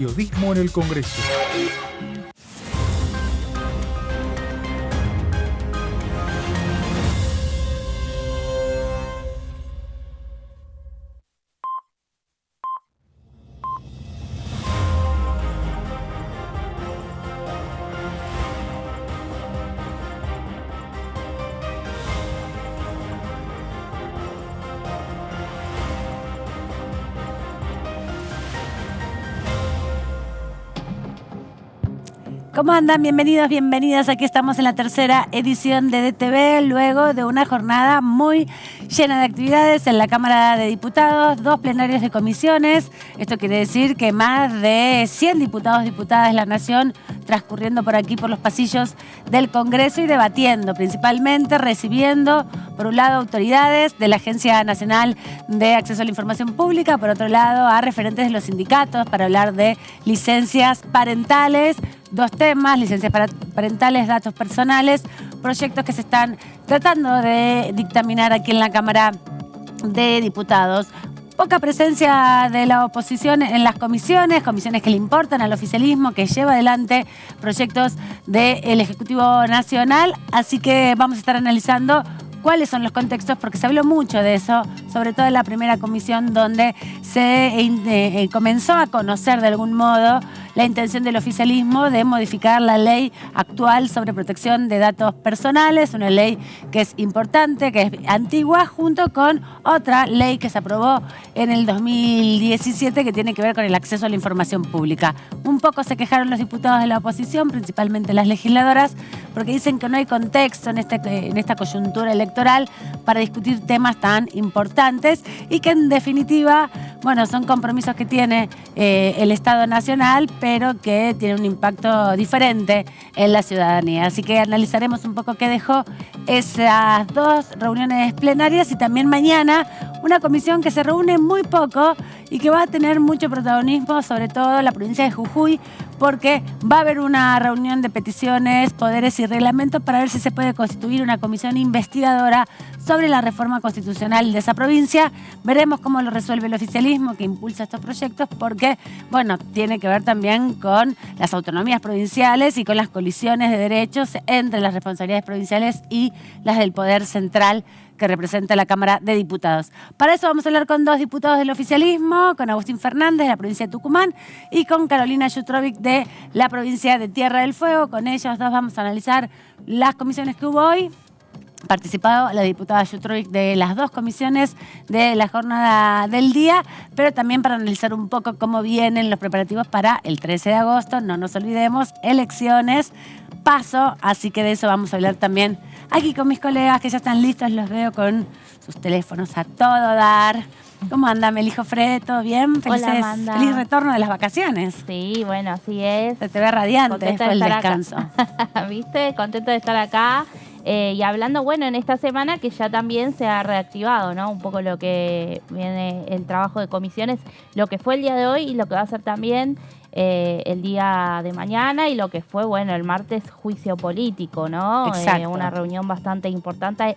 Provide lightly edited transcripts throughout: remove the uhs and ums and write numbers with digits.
Periodismo en el Congreso. ¿Cómo andan? Bienvenidos, bienvenidas. Aquí estamos en la tercera edición de DTV, luego de una jornada muy llena de actividades en la Cámara de Diputados, 2 plenarios de comisiones. Esto quiere decir que más de 100 diputados y diputadas de la Nación transcurriendo por aquí, por los pasillos del Congreso y debatiendo, principalmente recibiendo, por un lado, autoridades de la Agencia Nacional de Acceso a la Información Pública, por otro lado, a referentes de los sindicatos para hablar de licencias parentales. 2 temas, licencias parentales, datos personales, proyectos que se están tratando de dictaminar aquí en la Cámara de Diputados. Poca presencia de la oposición en las comisiones que le importan al oficialismo, que lleva adelante proyectos del Ejecutivo Nacional, así que vamos a estar analizando cuáles son los contextos, porque se habló mucho de eso, sobre todo en la primera comisión, donde se comenzó a conocer de algún modo la intención del oficialismo de modificar la ley actual sobre protección de datos personales, una ley que es importante, que es antigua, junto con otra ley que se aprobó en el 2017 que tiene que ver con el acceso a la información pública. Un poco se quejaron los diputados de la oposición, principalmente las legisladoras, porque dicen que no hay contexto en esta coyuntura electoral para discutir temas tan importantes y que en definitiva, bueno, son compromisos que tiene el Estado Nacional, pero que tiene un impacto diferente en la ciudadanía. Así que analizaremos un poco qué dejó esas 2 reuniones plenarias y también mañana una comisión que se reúne muy poco y que va a tener mucho protagonismo, sobre todo en la provincia de Jujuy, porque va a haber una reunión de peticiones, poderes y reglamentos para ver si se puede constituir una comisión investigadora sobre la reforma constitucional de esa provincia. Veremos cómo lo resuelve el oficialismo que impulsa estos proyectos, porque, bueno, tiene que ver también con las autonomías provinciales y con las colisiones de derechos entre las responsabilidades provinciales y las del Poder Central que representa la Cámara de Diputados. Para eso vamos a hablar con 2 diputados del oficialismo, con Agustín Fernández de la provincia de Tucumán y con Carolina Yutrovic de la provincia de Tierra del Fuego. Con ellos 2 vamos a analizar las comisiones que hubo hoy. Participado la diputada Yutrovic de las 2 comisiones de la jornada del día, pero también para analizar un poco cómo vienen los preparativos para el 13 de agosto, no nos olvidemos, elecciones, paso, así que de eso vamos a hablar también aquí con mis colegas que ya están listos, los veo con sus teléfonos a todo dar. ¿Cómo anda, Melijo Fred? ¿Todo bien? Feliz retorno de las vacaciones. Sí, bueno, así es. Se te ve radiante después del descanso. ¿Viste? Contento de estar acá. Y hablando, bueno, en esta semana que ya también se ha reactivado, ¿no? Un poco lo que viene el trabajo de comisiones, lo que fue el día de hoy y lo que va a ser también el día de mañana y lo que fue, bueno, el martes juicio político, ¿no? Exacto. Una reunión bastante importante,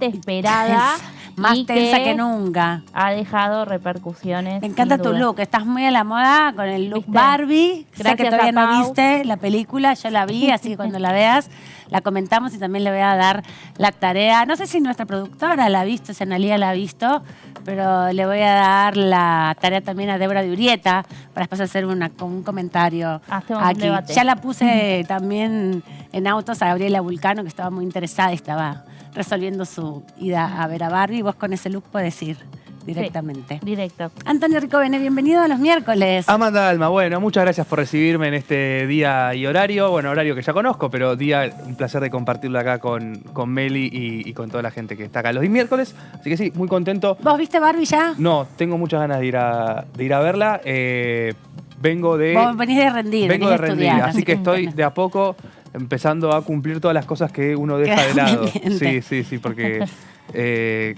esperada. Más tensa que nunca. Ha dejado repercusiones. Me encanta tu look, estás muy a la moda con el look Barbie. Sé que todavía no viste la película, yo la vi, así que cuando la veas la comentamos y también le voy a dar la tarea. No sé si nuestra productora la ha visto, si Analía la ha visto, pero le voy a dar la tarea también a Débora de Urieta para después hacer un comentario aquí. Ya la puse también en autos a Gabriela Vulcano, que estaba muy interesada y estaba resolviendo su ida a ver a Barbie. Vos con ese look podés ir directamente. Sí, directo. Antonio Ricovene, bienvenido a los miércoles. Amanda Alma, bueno, muchas gracias por recibirme en este día y horario. Bueno, horario que ya conozco, pero un placer de compartirlo acá con Meli y con toda la gente que está acá los miércoles. Así que sí, muy contento. ¿Vos viste Barbie ya? No, tengo muchas ganas de ir a verla. Vos venís de rendir, vengo de rendir, estudiar, así que estoy de a poco empezando a cumplir todas las cosas que uno deja de lado. Sí, porque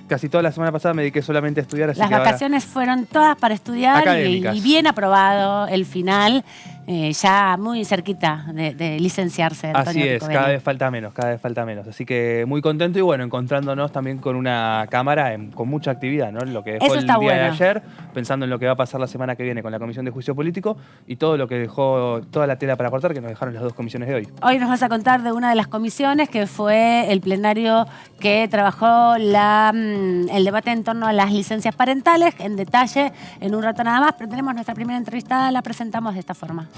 casi toda la semana pasada me dediqué solamente a estudiar. Así las vacaciones fueron todas para estudiar y bien aprobado el final. ya muy cerquita de licenciarse. Antonio Así es, Picobelli. cada vez falta menos. Así que muy contento y bueno, encontrándonos también con una cámara con mucha actividad, ¿no? Lo que dejó Eso el está día de bueno. ayer, pensando en lo que va a pasar la semana que viene con la Comisión de Juicio Político y todo lo que dejó, toda la tela para cortar que nos dejaron las dos comisiones de hoy. Hoy nos vas a contar de una de las comisiones que fue el plenario que trabajó el debate en torno a las licencias parentales, en detalle en un rato nada más, pero tenemos nuestra primera entrevistada, la presentamos de esta forma.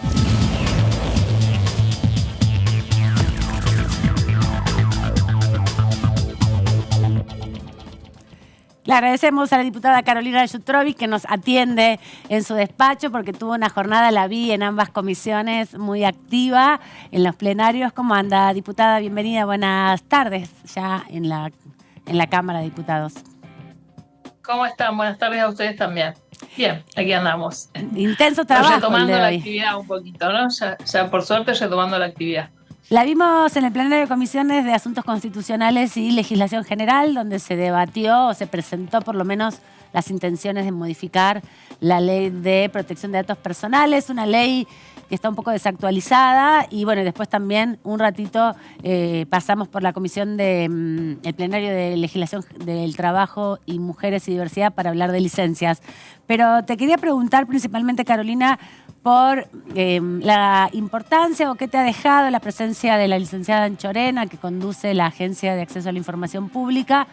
Le agradecemos a la diputada Carolina Yutrovic que nos atiende en su despacho porque tuvo una jornada, la vi en ambas comisiones, muy activa en los plenarios. ¿Cómo anda, diputada? Bienvenida, buenas tardes ya en la Cámara de Diputados. ¿Cómo están? Buenas tardes a ustedes también. Bien, aquí andamos. Intenso trabajo Retomando el de la hoy. actividad un poquito, ¿no? Ya por suerte retomando la actividad. La vimos en el plenario de comisiones de Asuntos Constitucionales y Legislación General, donde se debatió o se presentó por lo menos las intenciones de modificar la ley de protección de datos personales, una ley que está un poco desactualizada y bueno, después también un ratito pasamos por la comisión el plenario de legislación del trabajo y mujeres y diversidad para hablar de licencias. Pero te quería preguntar principalmente, Carolina, por la importancia o qué te ha dejado la presencia de la licenciada Anchorena, que conduce la Agencia de Acceso a la Información Pública,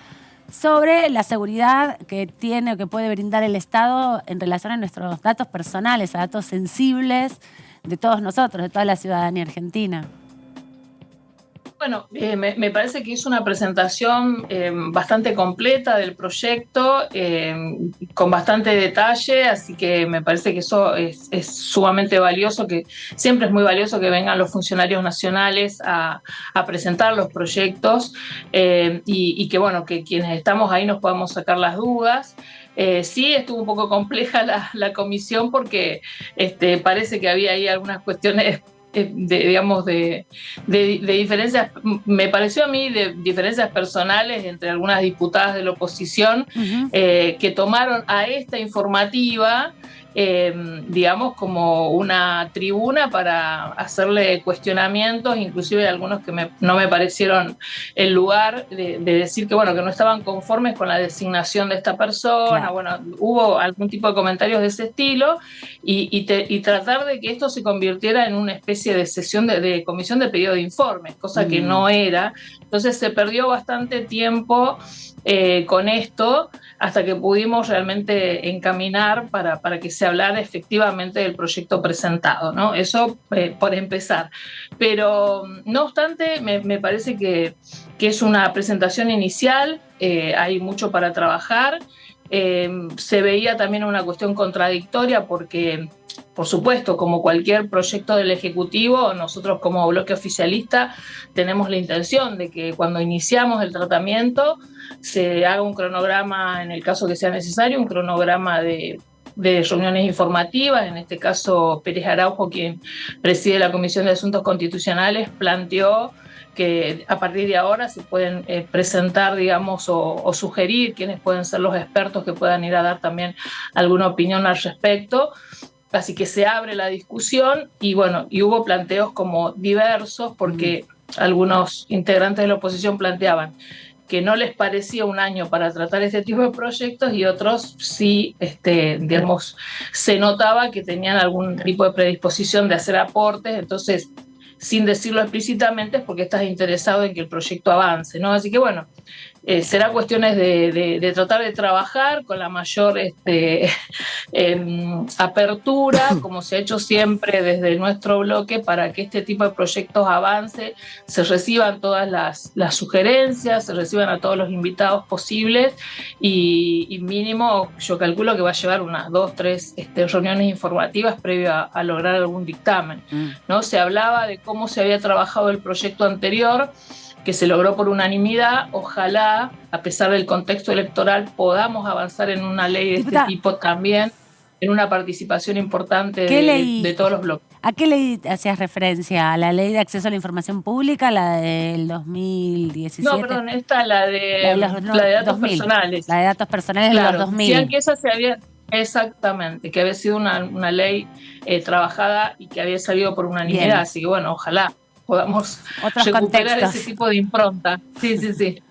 sobre la seguridad que tiene o que puede brindar el Estado en relación a nuestros datos personales, a datos sensibles de todos nosotros, de toda la ciudadanía argentina. Bueno, me parece que es una presentación bastante completa del proyecto, con bastante detalle, así que me parece que eso es sumamente valioso, que siempre es muy valioso que vengan los funcionarios nacionales a presentar los proyectos y que, bueno, que quienes estamos ahí nos podamos sacar las dudas. Sí, estuvo un poco compleja la comisión porque parece que había ahí algunas cuestiones de diferencias, me pareció a mí, de diferencias personales entre algunas diputadas de la oposición que tomaron a esta informativa digamos como una tribuna para hacerle cuestionamientos, inclusive algunos que no me parecieron el lugar de decir que bueno, que no estaban conformes con la designación de esta persona. Claro. Bueno, hubo algún tipo de comentarios de ese estilo y tratar de que esto se convirtiera en una especie de sesión de comisión de pedido de informes, cosa que no era. Entonces se perdió bastante tiempo con esto hasta que pudimos realmente encaminar para que se hablara efectivamente del proyecto presentado, ¿no? Eso por empezar. Pero no obstante, me parece que es una presentación inicial, hay mucho para trabajar. Se veía también una cuestión contradictoria porque, por supuesto, como cualquier proyecto del Ejecutivo, nosotros como bloque oficialista tenemos la intención de que cuando iniciamos el tratamiento se haga un cronograma, en el caso que sea necesario, un cronograma de reuniones informativas. En este caso, Pérez Araujo, quien preside la Comisión de Asuntos Constitucionales, planteó que a partir de ahora se pueden presentar, digamos, o sugerir quiénes pueden ser los expertos que puedan ir a dar también alguna opinión al respecto. Así que se abre la discusión y bueno, y hubo planteos como diversos porque algunos integrantes de la oposición planteaban que no les parecía un año para tratar este tipo de proyectos y otros sí, digamos, se notaba que tenían algún tipo de predisposición de hacer aportes, entonces, sin decirlo explícitamente, es porque estás interesado en que el proyecto avance, ¿no? Así que bueno, será cuestiones de tratar de trabajar con la mayor apertura, como se ha hecho siempre desde nuestro bloque, para que este tipo de proyectos avance, se reciban todas las sugerencias, se reciban a todos los invitados posibles y mínimo yo calculo que va a llevar unas 2, 3 reuniones informativas previo a lograr algún dictamen, ¿no? Se hablaba de cómo se había trabajado el proyecto anterior, que se logró por unanimidad. Ojalá, a pesar del contexto electoral, podamos avanzar en una ley de este tipo también, en una participación importante de todos los bloques. ¿A qué ley hacías referencia? ¿A la ley de acceso a la información pública, la del 2017? No, perdón, la de datos 2000, personales. La de datos personales, claro, de los 2000. Decían que esa exactamente, que había sido una ley trabajada y que había salido por unanimidad, Bien. así que bueno, ojalá podamos Otros recuperar contextos. ese tipo de impronta. Sí,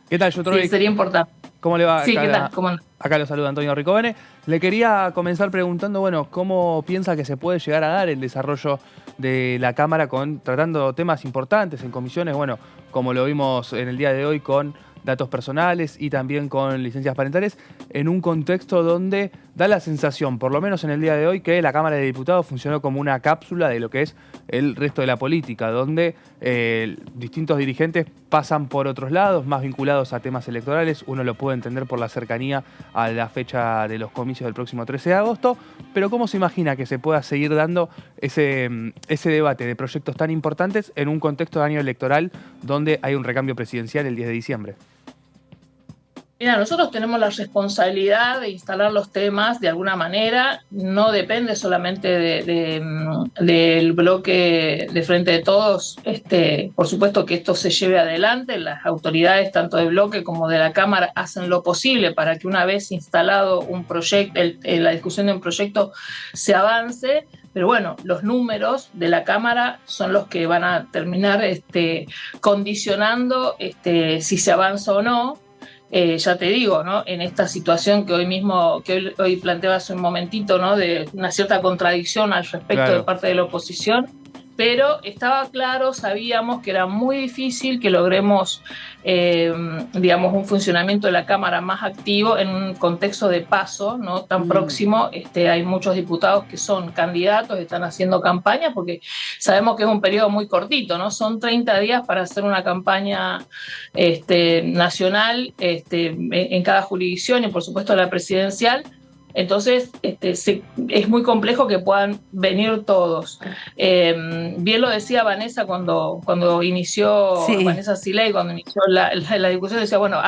¿Qué tal, sí, Jotrovic? sería importante. ¿Cómo le va? Sí, ¿qué Acá, tal? ¿Cómo anda? acá lo saluda Antonio Ricovene. Le quería comenzar preguntando, bueno, ¿cómo piensa que se puede llegar a dar el desarrollo de la Cámara tratando temas importantes en comisiones? Bueno, como lo vimos en el día de hoy con datos personales y también con licencias parentales, en un contexto donde da la sensación, por lo menos en el día de hoy, que la Cámara de Diputados funcionó como una cápsula de lo que es el resto de la política, donde distintos dirigentes pasan por otros lados, más vinculados a temas electorales. Uno lo puede entender por la cercanía a la fecha de los comicios del próximo 13 de agosto, pero ¿cómo se imagina que se pueda seguir dando ese debate de proyectos tan importantes en un contexto de año electoral donde hay un recambio presidencial el 10 de diciembre? Mira, nosotros tenemos la responsabilidad de instalar los temas de alguna manera, no depende solamente del bloque de Frente de Todos, por supuesto que esto se lleve adelante, las autoridades tanto del bloque como de la Cámara hacen lo posible para que una vez instalado un proyecto, la discusión de un proyecto se avance, pero bueno, los números de la Cámara son los que van a terminar condicionando si se avanza o no. Ya te digo, ¿no? En esta situación que hoy planteaba hace un momentito, ¿no? De una cierta contradicción al respecto Claro. de parte de la oposición, pero estaba claro, sabíamos que era muy difícil que logremos, digamos, un funcionamiento de la Cámara más activo en un contexto de paso, ¿no? Tan próximo. Hay muchos diputados que son candidatos, están haciendo campaña, porque sabemos que es un periodo muy cortito, ¿no? Son 30 días para hacer una campaña nacional en cada jurisdicción y, por supuesto, la presidencial. Entonces, es muy complejo que puedan venir todos. Bien lo decía Vanessa cuando inició, Sí. Vanessa Siley, cuando inició la discusión, decía, bueno,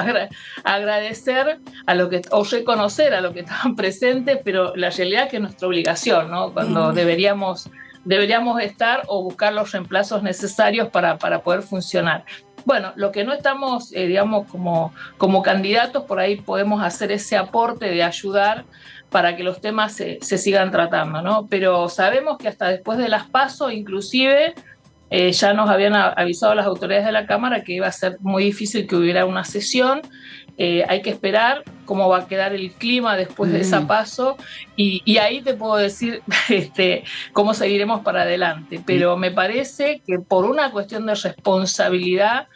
agradecer a lo que, o reconocer a lo que estaban presentes, pero la realidad es que es nuestra obligación, ¿no? Cuando deberíamos estar o buscar los reemplazos necesarios para poder funcionar. Bueno, lo que no estamos, digamos, como candidatos, por ahí podemos hacer ese aporte de ayudar para que los temas se sigan tratando, ¿no? Pero sabemos que hasta después de las PASO, inclusive, ya nos habían avisado las autoridades de la Cámara que iba a ser muy difícil que hubiera una sesión. Hay que esperar cómo va a quedar el clima después de esa PASO y ahí te puedo decir cómo seguiremos para adelante. Pero me parece que por una cuestión de responsabilidad,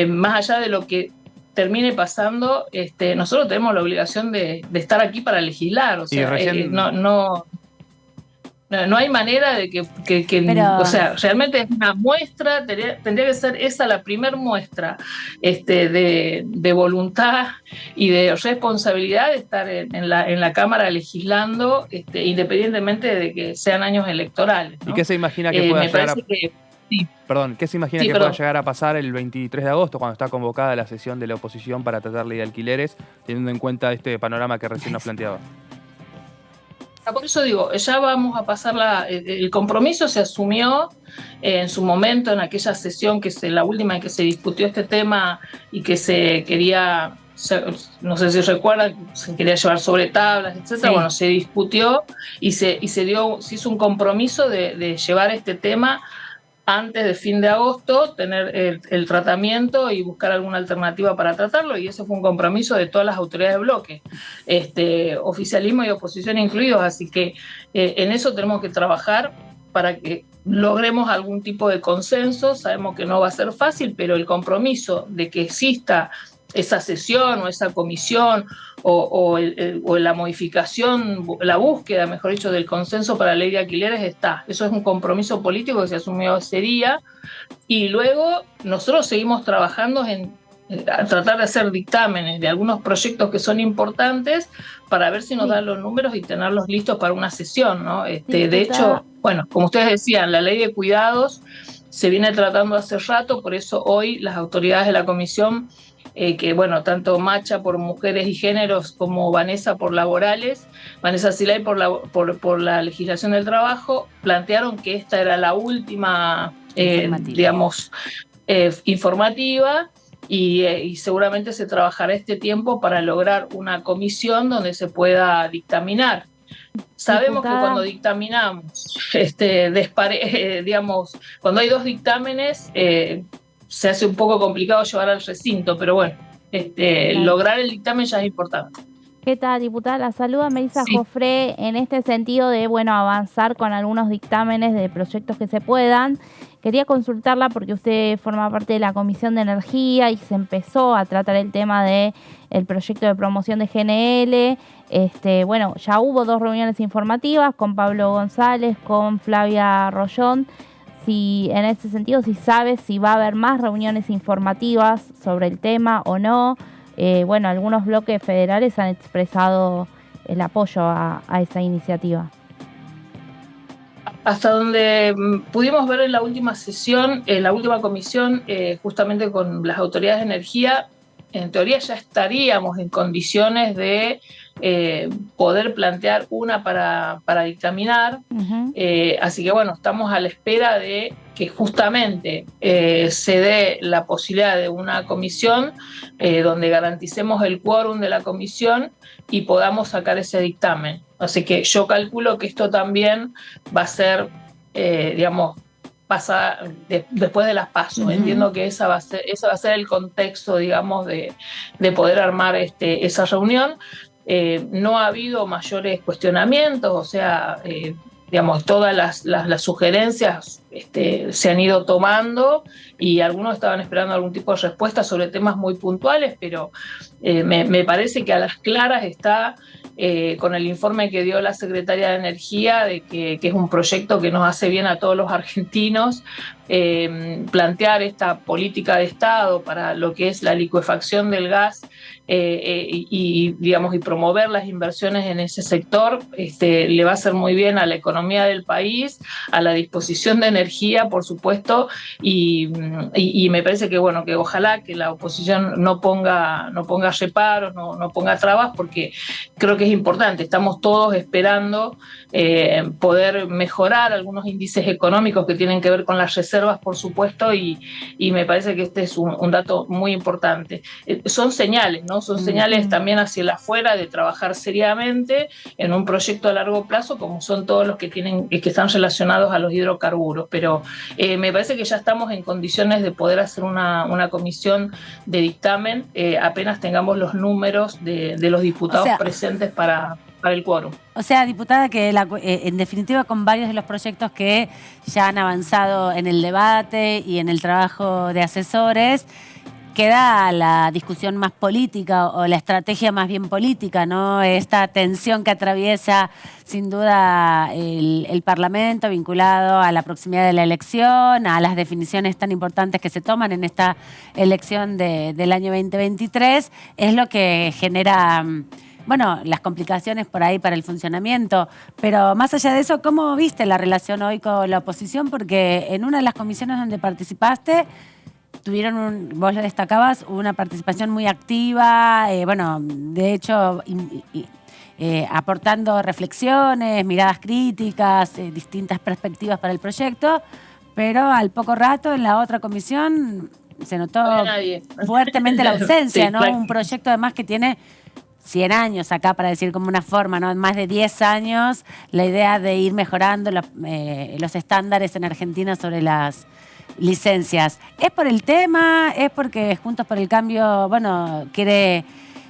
más allá de lo que termine pasando, nosotros tenemos la obligación de estar aquí para legislar. O sea, no hay manera de que Pero, o sea, realmente es una muestra, tendría que ser esa la primer muestra de voluntad y de responsabilidad de estar en la Cámara legislando, independientemente de que sean años electorales, ¿no? ¿Y qué se imagina que pueda llegar sí. Perdón, ¿qué se imagina que pueda llegar a pasar el 23 de agosto, cuando está convocada la sesión de la oposición para tratar ley de alquileres, teniendo en cuenta este panorama que recién nos planteaba? Por eso digo, ya vamos a pasar el compromiso se asumió en su momento, en aquella sesión la última en que se discutió este tema y que se quería, no sé si recuerdan, se quería llevar sobre tablas, etcétera. Sí. Bueno, se discutió y se hizo un compromiso de llevar este tema antes de fin de agosto, tener el tratamiento y buscar alguna alternativa para tratarlo, y ese fue un compromiso de todas las autoridades de bloque, oficialismo y oposición incluidos, así que en eso tenemos que trabajar para que logremos algún tipo de consenso. Sabemos que no va a ser fácil, pero el compromiso de que exista esa sesión o esa comisión o la modificación, la búsqueda, mejor dicho, del consenso para la ley de alquileres está. Eso es un compromiso político que se asumió ese día, y luego nosotros seguimos trabajando en tratar de hacer dictámenes de algunos proyectos que son importantes para ver si nos dan los números y tenerlos listos para una sesión, ¿no? De hecho, bueno, como ustedes decían, la ley de cuidados se viene tratando hace rato, por eso hoy las autoridades de la comisión, que bueno, tanto Macha por mujeres y géneros como Vanessa por laborales, Vanessa Silay por la legislación del trabajo, plantearon que esta era la última, digamos, informativa, y seguramente se trabajará este tiempo para lograr una comisión donde se pueda dictaminar. Sabemos que cuando dictaminamos, digamos, cuando hay dos dictámenes, se hace un poco complicado llevar al recinto, pero bueno, lograr el dictamen ya es importante. ¿Qué tal, diputada? La saluda Melissa Sí. Jofré en este sentido de, avanzar con algunos dictámenes de proyectos que se puedan. Quería consultarla porque usted forma parte de la Comisión de Energía y se empezó a tratar el tema de el proyecto de promoción de GNL. Ya hubo 2 reuniones informativas con Pablo González, con Flavia Rollón. Si en ese sentido, si sabe si va a haber más reuniones informativas sobre el tema o no. Algunos bloques federales han expresado el apoyo a esa iniciativa. Hasta donde pudimos ver en la última sesión, en la última comisión, justamente con las autoridades de energía, en teoría ya estaríamos en condiciones de poder plantear una para dictaminar. Uh-huh. Así que bueno, estamos a la espera de que justamente se dé la posibilidad de una comisión donde garanticemos el quórum de la comisión y podamos sacar ese dictamen. Así que yo calculo que esto también va a ser, pasa después de las PASO. Uh-huh. Entiendo que ese va a ser el contexto, digamos, de poder armar esa reunión. No ha habido mayores cuestionamientos, o sea, todas las sugerencias se han ido tomando y algunos estaban esperando algún tipo de respuesta sobre temas muy puntuales, pero me parece que a las claras está con el informe que dio la Secretaria de Energía de que es un proyecto que nos hace bien a todos los argentinos, plantear esta política de Estado para lo que es la licuefacción del gas y promover las inversiones en ese sector, le va a hacer muy bien a la economía del país, a la disposición de energía, por supuesto, y me parece que que ojalá que la oposición no ponga reparos, no ponga trabas, porque creo que es importante. Estamos todos esperando poder mejorar algunos índices económicos que tienen que ver con las reservas, por supuesto, y me parece que este es un dato muy importante. Son señales, ¿no? Son señales también hacia el afuera de trabajar seriamente en un proyecto a largo plazo, como son todos los que están relacionados a los hidrocarburos. Pero me parece que ya estamos en condiciones de poder hacer una comisión de dictamen apenas tengamos los números de los diputados presentes para el quórum. O sea, diputada, que en definitiva con varios de los proyectos que ya han avanzado en el debate y en el trabajo de asesores, queda la discusión más política o la estrategia más bien política, ¿no? Esta tensión que atraviesa sin duda el Parlamento vinculado a la proximidad de la elección, a las definiciones tan importantes que se toman en esta elección del año 2023, es lo que genera las complicaciones por ahí para el funcionamiento. Pero más allá de eso, ¿cómo viste la relación hoy con la oposición? Porque en una de las comisiones donde participaste, vos lo destacabas, una participación muy activa, de hecho, aportando reflexiones, miradas críticas, distintas perspectivas para el proyecto, pero al poco rato en la otra comisión se notó fuertemente la ausencia, sí, ¿no? Claro. Un proyecto además que tiene 100 años acá, para decir como una forma, ¿no? Más de 10 años, la idea de ir mejorando los estándares en Argentina sobre las licencias. ¿Es por el tema? ¿Es porque Juntos por el Cambio, quiere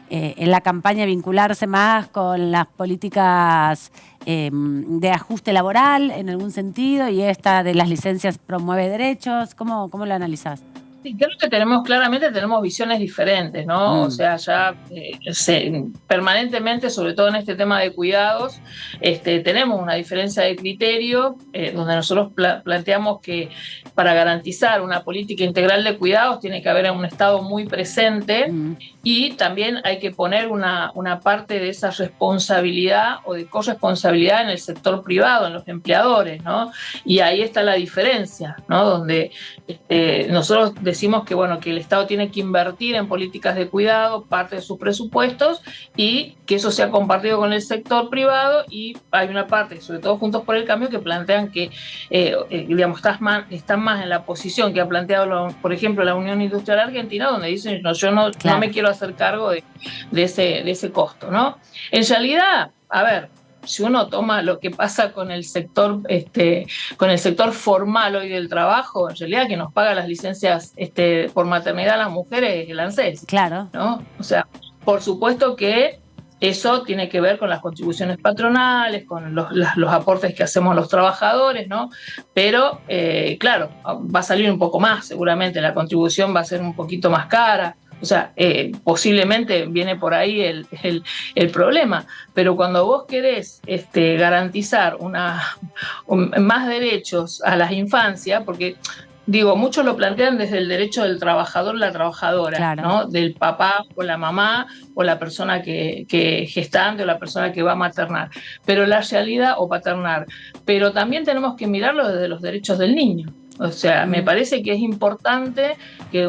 en la campaña vincularse más con las políticas de ajuste laboral en algún sentido y esta de las licencias promueve derechos? ¿Cómo lo analizás? Sí, creo que tenemos visiones diferentes, ¿no? O sea, ya permanentemente, sobre todo en este tema de cuidados, tenemos una diferencia de criterio donde nosotros planteamos que para garantizar una política integral de cuidados tiene que haber un Estado muy presente y también hay que poner una parte de esa responsabilidad o de corresponsabilidad en el sector privado, en los empleadores, ¿no? Y ahí está la diferencia, ¿no? Donde nosotros decimos que, bueno, que el Estado tiene que invertir en políticas de cuidado parte de sus presupuestos y que eso sea compartido con el sector privado, y hay una parte, sobre todo Juntos por el Cambio, que plantean que, digamos, están más en la posición que ha planteado, por ejemplo, la Unión Industrial Argentina, donde dicen, no, yo no me quiero hacer cargo de ese costo, ¿no? En realidad, a ver, si uno toma lo que pasa con el sector formal hoy del trabajo, en realidad que nos paga las licencias por maternidad a las mujeres es el ANSES. Claro. ¿No? O sea, por supuesto que eso tiene que ver con las contribuciones patronales, con los aportes que hacemos los trabajadores, ¿no? Pero, claro, va a salir un poco más, seguramente la contribución va a ser un poquito más cara. O sea, posiblemente viene por ahí el problema, pero cuando vos querés garantizar más derechos a las infancias, porque digo, muchos lo plantean desde el derecho del trabajador, la trabajadora, claro, ¿no? Del papá o la mamá o la persona que gestante o la persona que va a maternar, pero la realidad o paternar, pero también tenemos que mirarlo desde los derechos del niño. O sea, me parece que es importante que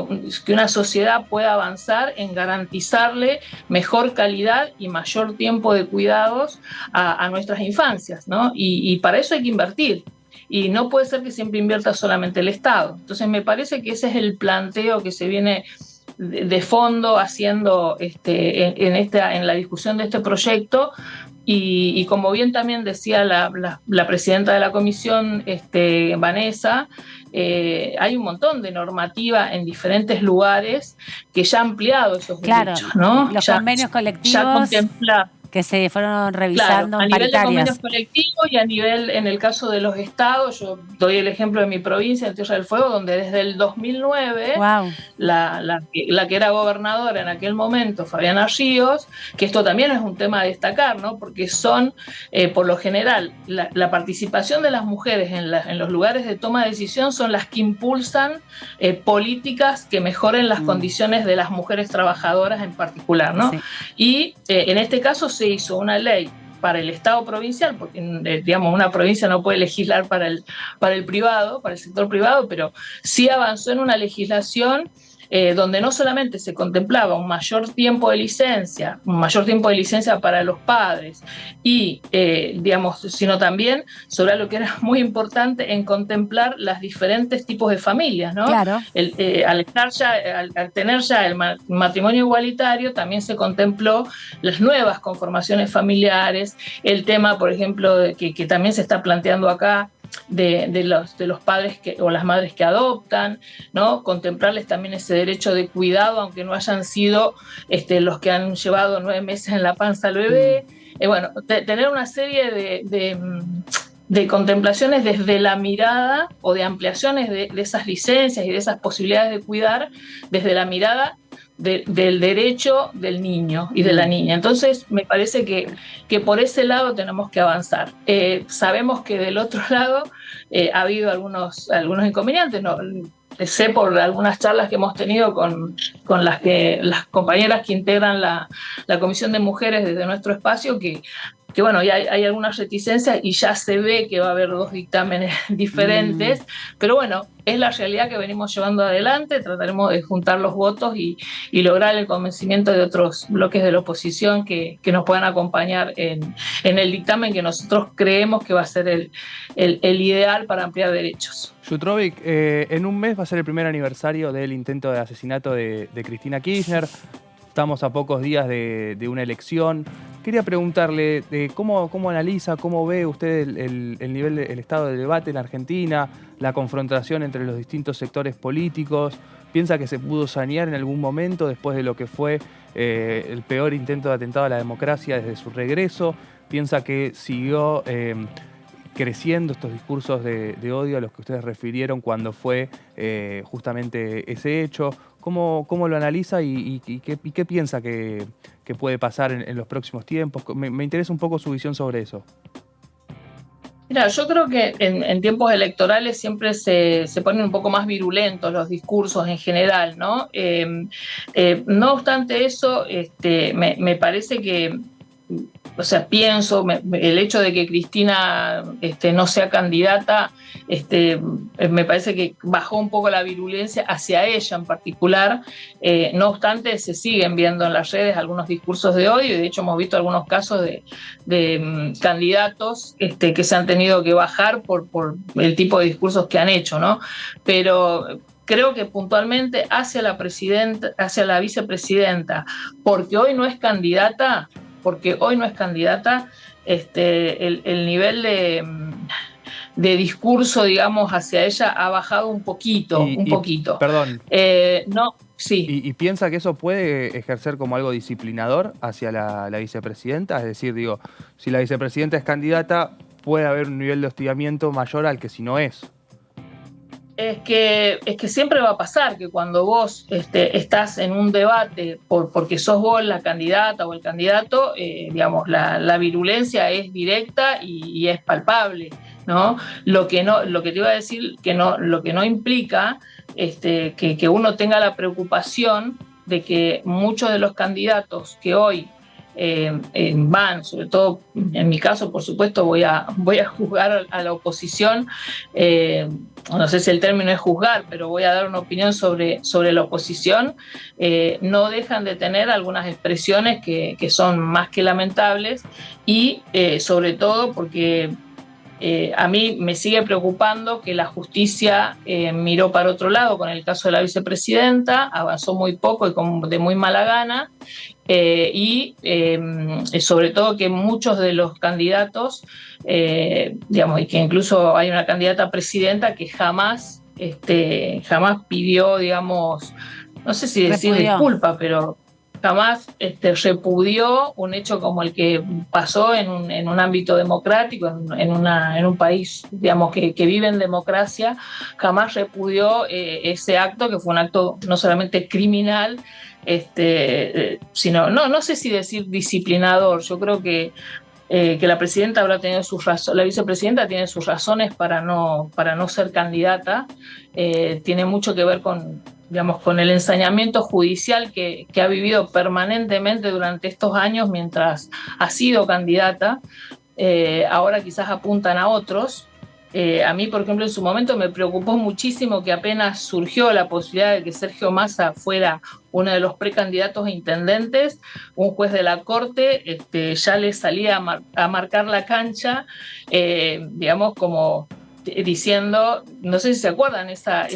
una sociedad pueda avanzar en garantizarle mejor calidad y mayor tiempo de cuidados a nuestras infancias, ¿no? Y para eso hay que invertir. Y no puede ser que siempre invierta solamente el Estado. Entonces me parece que ese es el planteo que se viene de fondo haciendo en la discusión de este proyecto. Y como bien también decía la presidenta de la comisión, Vanessa, hay un montón de normativa en diferentes lugares que ya ha ampliado esos derechos, ¿no? Los convenios colectivos ya contempla, que se fueron revisando, claro, a nivel de convenios paritarias. colectivos y a nivel, en el caso de los estados, yo doy el ejemplo de mi provincia, en Tierra del Fuego, donde desde el 2009, wow, la que era gobernadora en aquel momento, Fabiana Ríos, que esto también es un tema a destacar, ¿no? Porque son, por lo general, la participación de las mujeres en los lugares de toma de decisión son las que impulsan políticas que mejoren las condiciones de las mujeres trabajadoras en particular, ¿no? Sí. Y en este caso se hizo una ley para el Estado provincial, porque digamos una provincia no puede legislar para el privado, para el sector privado, pero sí avanzó en una legislación donde no solamente se contemplaba un mayor tiempo de licencia para los padres, y digamos, sino también sobre lo que era muy importante en contemplar los diferentes tipos de familias, ¿no? Claro. Al tener ya el matrimonio igualitario, también se contempló las nuevas conformaciones familiares, el tema, por ejemplo, que también se está planteando acá, de los padres o las madres que adoptan, ¿no? Contemplarles también ese derecho de cuidado, aunque no hayan sido los que han llevado 9 meses en la panza al bebé. Bueno, tener una serie de contemplaciones desde la mirada o de ampliaciones de esas licencias y de esas posibilidades de cuidar desde la mirada del derecho del niño y de la niña. Entonces me parece que por ese lado tenemos que avanzar. Sabemos que del otro lado ha habido algunos inconvenientes, ¿no? Sé por algunas charlas que hemos tenido con las compañeras que integran la Comisión de Mujeres desde nuestro espacio, que bueno, ya hay algunas reticencias y ya se ve que va a haber 2 dictámenes diferentes, pero bueno, es la realidad que venimos llevando adelante. Trataremos de juntar los votos y lograr el convencimiento de otros bloques de la oposición que nos puedan acompañar en el dictamen que nosotros creemos que va a ser el ideal para ampliar derechos. Jutrovic, en un mes va a ser el primer aniversario del intento de asesinato de Cristina Kirchner. Estamos a pocos días de una elección. Quería preguntarle cómo analiza, cómo ve usted el nivel el estado del debate en Argentina, la confrontación entre los distintos sectores políticos. ¿Piensa que se pudo sanear en algún momento después de lo que fue el peor intento de atentado a la democracia desde su regreso? ¿Piensa que siguió creciendo estos discursos de odio a los que ustedes refirieron cuando fue justamente ese hecho? ¿Cómo lo analiza y qué piensa que puede pasar en los próximos tiempos? Me interesa un poco su visión sobre eso. Mira, yo creo que en tiempos electorales siempre se ponen un poco más virulentos los discursos en general, ¿no? No obstante eso, me parece que o sea, pienso, el hecho de que Cristina no sea candidata, me parece que bajó un poco la virulencia hacia ella en particular. No obstante, se siguen viendo en las redes algunos discursos de odio, y de hecho hemos visto algunos casos de candidatos que se han tenido que bajar por el tipo de discursos que han hecho, ¿no? Pero creo que puntualmente hacia la vicepresidenta, porque hoy no es candidata, el nivel de discurso, digamos, hacia ella ha bajado un poquito. Perdón. No, sí. ¿Y piensa que eso puede ejercer como algo disciplinador hacia la vicepresidenta? Es decir, digo, si la vicepresidenta es candidata, puede haber un nivel de hostigamiento mayor al que si no es. Es que siempre va a pasar que cuando vos estás en un debate porque sos vos la candidata o el candidato, digamos, la virulencia es directa y es palpable, ¿no? Lo que te iba a decir, lo que no implica que uno tenga la preocupación de que muchos de los candidatos que hoy van, sobre todo en mi caso, por supuesto, voy a juzgar a la oposición, no sé si el término es juzgar, pero voy a dar una opinión sobre la oposición, no dejan de tener algunas expresiones que son más que lamentables, y sobre todo porque a mí me sigue preocupando que la justicia miró para otro lado con el caso de la vicepresidenta, avanzó muy poco y de muy mala gana, y sobre todo que muchos de los candidatos, digamos, y que incluso hay una candidata a presidenta que jamás pidió, digamos, no sé si decir disculpa, pero jamás repudió un hecho como el que pasó en un ámbito democrático, en un país, digamos, que vive en democracia, jamás repudió ese acto, que fue un acto no solamente criminal, sino, no sé si decir disciplinador. Yo creo que la presidenta habrá tenido sus razones, la vicepresidenta tiene sus razones para no ser candidata, tiene mucho que ver con el ensañamiento judicial que ha vivido permanentemente durante estos años mientras ha sido candidata. Ahora quizás apuntan a otros. A mí, por ejemplo, en su momento me preocupó muchísimo que apenas surgió la posibilidad de que Sergio Massa fuera uno de los precandidatos a intendentes, un juez de la Corte ya le salía a marcar la cancha, digamos, como diciendo, no sé si se acuerdan, esa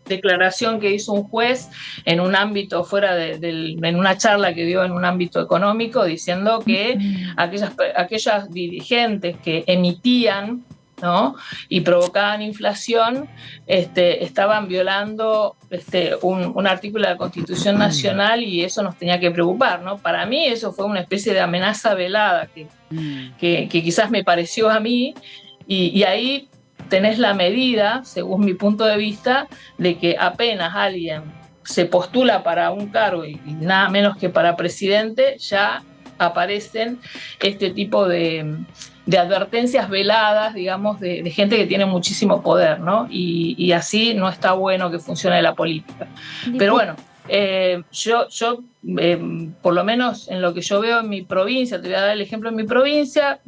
declaración que hizo un juez en un ámbito en una charla que dio en un ámbito económico, diciendo que aquellas dirigentes que emitían, ¿no?, y provocaban inflación, estaban violando un artículo de la Constitución Nacional, y eso nos tenía que preocupar, ¿no? Para mí eso fue una especie de amenaza velada que quizás me pareció a mí, y ahí tenés la medida, según mi punto de vista, de que apenas alguien se postula para un cargo, y nada menos que para presidente, ya aparecen este tipo de advertencias veladas, digamos, de gente que tiene muchísimo poder, ¿no? Y así no está bueno que funcione la política. Pero bueno, yo por lo menos en lo que yo veo en mi provincia, te voy a dar el ejemplo en mi provincia,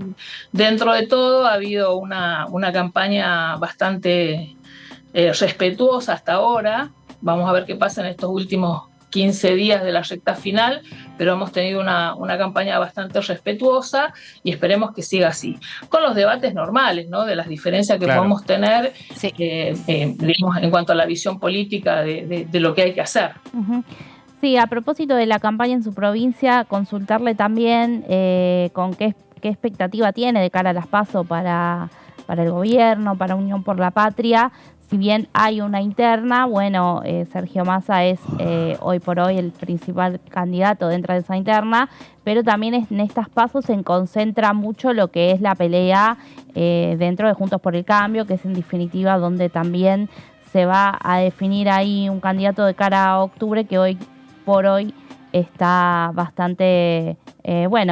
dentro de todo ha habido una campaña bastante respetuosa hasta ahora. Vamos a ver qué pasa en estos últimos 15 días de la recta final, pero hemos tenido una campaña bastante respetuosa y esperemos que siga así. Con los debates normales, ¿no?, de las diferencias que podemos tener, digamos, en cuanto a la visión política de lo que hay que hacer. Uh-huh. Sí, a propósito de la campaña en su provincia, consultarle también con qué expectativa tiene de cara a las PASO para el gobierno, para Unión por la Patria. Si bien hay una interna, bueno, Sergio Massa es hoy por hoy el principal candidato dentro de esa interna, pero también en estas PASO se concentra mucho lo que es la pelea dentro de Juntos por el Cambio, que es en definitiva donde también se va a definir ahí un candidato de cara a octubre, que hoy por hoy está bastante,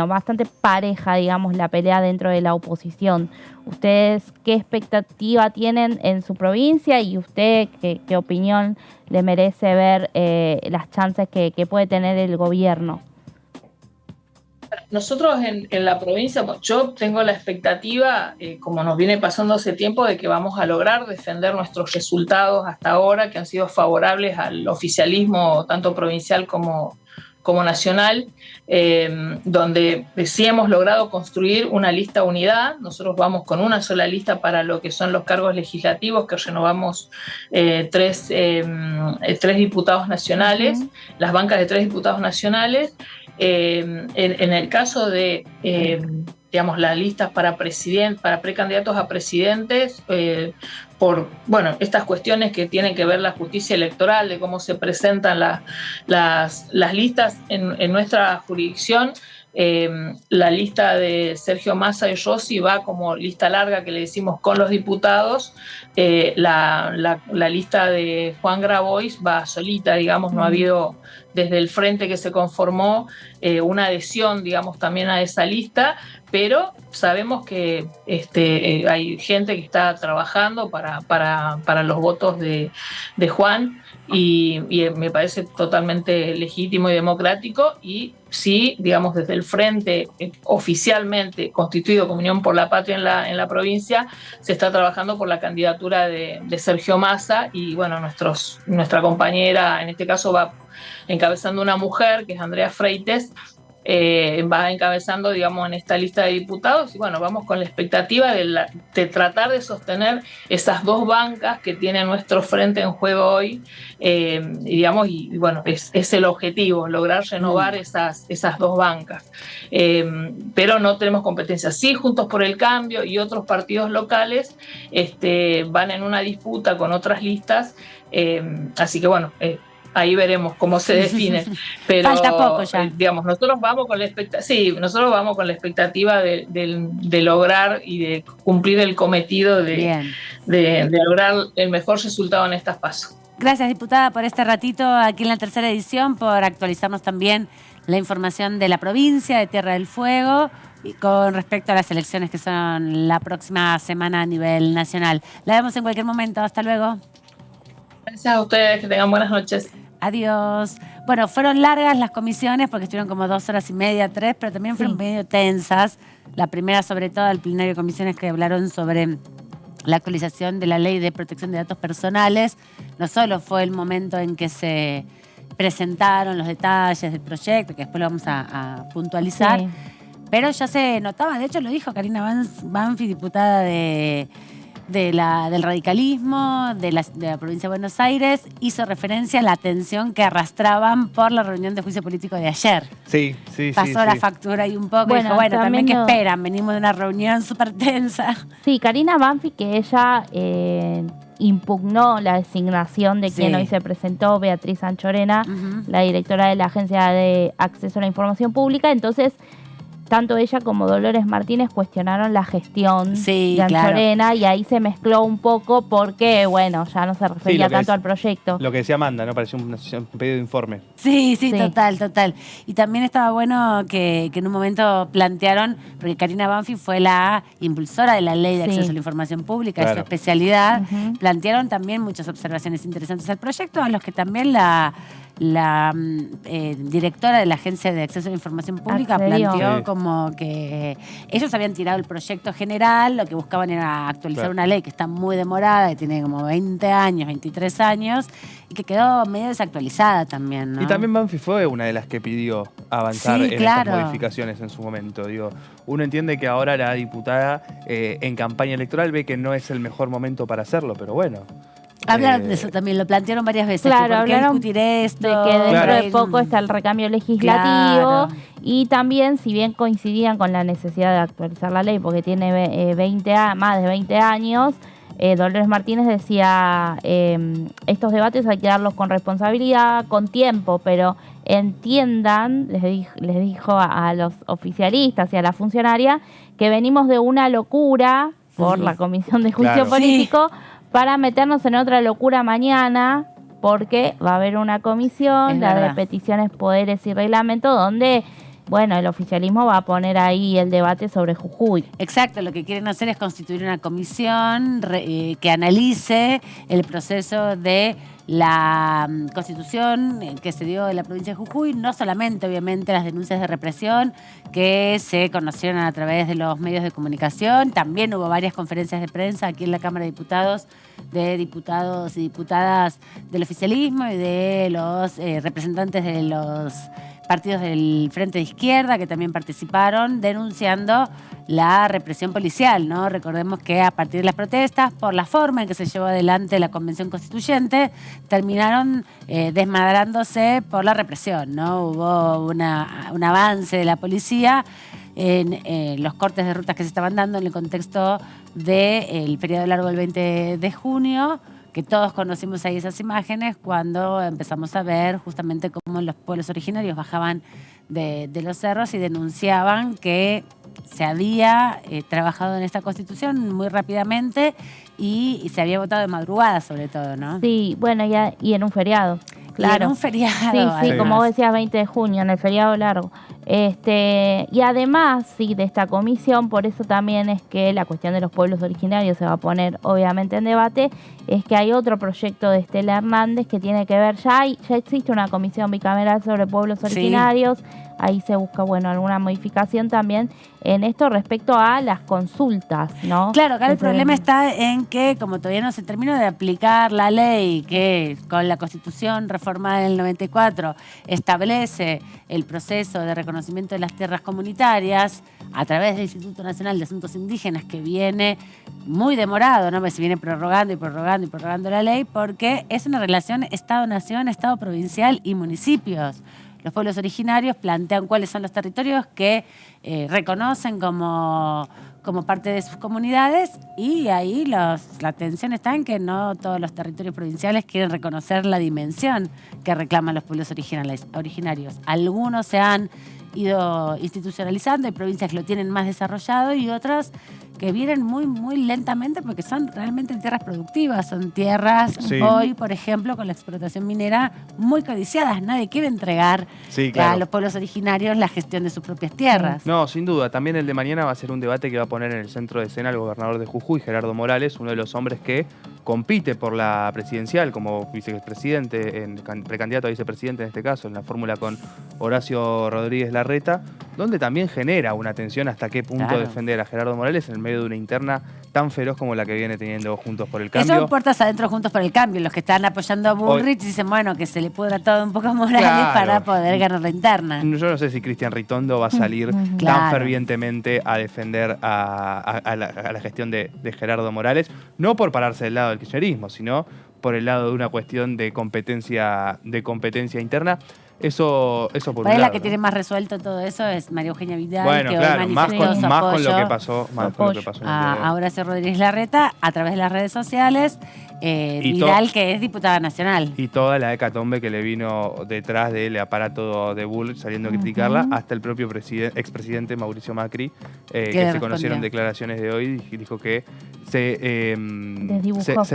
bastante pareja, digamos, la pelea dentro de la oposición. ¿Ustedes qué expectativa tienen en su provincia y usted qué opinión le merece ver las chances que puede tener el gobierno? nosotros en la provincia, yo tengo la expectativa, como nos viene pasando hace tiempo, de que vamos a lograr defender nuestros resultados hasta ahora, que han sido favorables al oficialismo, tanto provincial como nacional, donde sí hemos logrado construir una lista unidad. Nosotros vamos con una sola lista para lo que son los cargos legislativos, que renovamos tres diputados nacionales, las bancas de 3 diputados nacionales. En el caso de digamos, las listas para precandidatos a presidentes, por estas cuestiones que tienen que ver la justicia electoral, de cómo se presentan las listas en nuestra jurisdicción. La lista de Sergio Massa y Rossi va como lista larga, que le decimos, con los diputados. La lista de Juan Grabois va solita, digamos, no ha habido desde el frente que se conformó una adhesión, digamos, también a esa lista, pero sabemos que hay gente que está trabajando para los votos de Juan, y me parece totalmente legítimo y democrático. Y sí, digamos, desde el frente oficialmente constituido como Unión por la Patria en la provincia, se está trabajando por la candidatura de Sergio Massa, y bueno, nuestra compañera, en este caso, va encabezando una mujer, que es Andrea Freites, va encabezando, digamos, en esta lista de diputados. Y bueno, vamos con la expectativa de tratar de sostener esas 2 bancas que tiene nuestro frente en juego hoy, digamos, y bueno, es el objetivo, lograr renovar esas 2 bancas. Pero no tenemos competencia. Sí, Juntos por el Cambio y otros partidos locales van en una disputa con otras listas, así que bueno, ahí veremos cómo se define. Pero, falta poco ya. Digamos, nosotros vamos con la expectativa de lograr y de cumplir el cometido de lograr el mejor resultado en estas PASO. Gracias, diputada, por este ratito aquí en la tercera edición, por actualizarnos también la información de la provincia de Tierra del Fuego y con respecto a las elecciones que son la próxima semana a nivel nacional. La vemos en cualquier momento. Hasta luego. Gracias a ustedes, que tengan buenas noches. Adiós. Bueno, fueron largas las comisiones porque estuvieron como 2 horas y media, 3, pero también fueron medio tensas. La primera, sobre todo, el plenario de comisiones, que hablaron sobre la actualización de la Ley de Protección de Datos Personales. No solo fue el momento en que se presentaron los detalles del proyecto, que después lo vamos a puntualizar, pero ya se notaba, de hecho lo dijo Karina Banfi, diputada del radicalismo de la provincia de Buenos Aires, hizo referencia a la tensión que arrastraban por la reunión de juicio político de ayer. Sí. Pasó la factura ahí un poco, y dijo, también que esperan, venimos de una reunión súper tensa. Sí, Karina Banfi, que ella impugnó la designación de quien hoy se presentó, Beatriz Anchorena, la directora de la Agencia de Acceso a la Información Pública. Entonces, tanto ella como Dolores Martínez cuestionaron la gestión de Anchorena, y ahí se mezcló un poco porque, bueno, ya no se refería tanto al proyecto. Lo que decía Amanda, ¿no? Pareció un pedido de informe. Sí, total. Y también estaba bueno que en un momento plantearon, porque Karina Banfi fue la impulsora de la Ley de Acceso a la Información Pública, es su especialidad, plantearon también muchas observaciones interesantes al proyecto, a los que también la directora de la Agencia de Acceso a la Información Pública planteó como que ellos habían tirado el proyecto general, lo que buscaban era actualizar una ley que está muy demorada, que tiene como 20 años, 23 años, y que quedó medio desactualizada también, ¿no? Y también Banfi fue una de las que pidió avanzar en estas modificaciones en su momento. Digo, uno entiende que ahora la diputada en campaña electoral ve que no es el mejor momento para hacerlo, pero bueno. Hablaron de eso también, lo plantearon varias veces. Claro, ¿por qué discutir esto? De que dentro de poco está el recambio legislativo, y también, si bien coincidían con la necesidad de actualizar la ley, porque tiene más de 20 años, Dolores Martínez decía, estos debates hay que darlos con responsabilidad, con tiempo, pero entiendan, les dijo a los oficialistas y a la funcionaria, que venimos de una locura por la Comisión de Juicio Político, para meternos en otra locura mañana, porque va a haber una comisión, la de peticiones, poderes y reglamento, donde, bueno, el oficialismo va a poner ahí el debate sobre Jujuy. Exacto, lo que quieren hacer es constituir una comisión que analice el proceso de la constitución que se dio en la provincia de Jujuy, no solamente obviamente las denuncias de represión que se conocieron a través de los medios de comunicación, también hubo varias conferencias de prensa aquí en la Cámara de Diputados y diputadas del oficialismo y de los representantes de los partidos del Frente de Izquierda que también participaron denunciando la represión policial, ¿no? Recordemos que a partir de las protestas, por la forma en que se llevó adelante la Convención Constituyente, terminaron desmadrándose por la represión, ¿no? Hubo un avance de la policía en los cortes de rutas que se estaban dando en el contexto del feriado largo del 20 de junio, que todos conocimos ahí esas imágenes cuando empezamos a ver justamente cómo los pueblos originarios bajaban de los cerros y denunciaban que se había trabajado en esta Constitución muy rápidamente y se había votado de madrugada sobre todo, ¿no? Sí, bueno, y en un feriado. Claro. Y en un feriado. Sí, además. como vos decías, 20 de junio, en el feriado largo. Y además, sí, de esta comisión, por eso también es que la cuestión de los pueblos originarios se va a poner obviamente en debate, es que hay otro proyecto de Estela Hernández que tiene que ver, ya existe una comisión bicameral sobre pueblos originarios, ahí se busca, bueno, alguna modificación también en esto respecto a las consultas, ¿no? Claro, acá el problema está en que, como todavía no se terminó de aplicar la ley que con la Constitución reformada en el 94 establece el proceso de reconocimiento de las tierras comunitarias a través del Instituto Nacional de Asuntos Indígenas, que viene muy demorado, ¿no? Se viene prorrogando la ley, porque es una relación Estado-Nación, Estado provincial y municipios. Los pueblos originarios plantean cuáles son los territorios que reconocen como parte de sus comunidades, y ahí la tensión está en que no todos los territorios provinciales quieren reconocer la dimensión que reclaman los pueblos originarios. Algunos se han ido institucionalizando, hay provincias que lo tienen más desarrollado y otras que vienen muy, muy lentamente porque son realmente tierras productivas, son tierras hoy, por ejemplo, con la explotación minera muy codiciadas. Nadie quiere entregar a los pueblos originarios la gestión de sus propias tierras. No, sin duda. También el de mañana va a ser un debate que va a poner en el centro de escena el gobernador de Jujuy, Gerardo Morales, uno de los hombres que compite por la presidencial como vicepresidente, precandidato a vicepresidente en este caso, en la fórmula con Horacio Rodríguez Larreta, donde también genera una tensión hasta qué punto defender a Gerardo Morales en el medio de una interna tan feroz como la que viene teniendo Juntos por el Cambio. Eso puertas adentro Juntos por el Cambio. Los que están apoyando a Bullrich dicen, bueno, que se le pudra todo un poco a Morales para poder ganar la interna. Yo no sé si Cristian Ritondo va a salir tan fervientemente a defender a la gestión de Gerardo Morales, no por pararse del lado del kirchnerismo, sino por el lado de una cuestión de competencia interna. Eso por un lado, la que tiene más resuelto todo eso es María Eugenia Vidal, bueno, que claro, hoy más manifestó con lo que pasó, a Horacio Rodríguez Larreta a través de las redes sociales. Vidal, que es diputada nacional. Y toda la hecatombe que le vino detrás del aparato de Bullrich saliendo a criticarla, hasta el propio expresidente Mauricio Macri, que se conocieron declaraciones de hoy, y dijo que se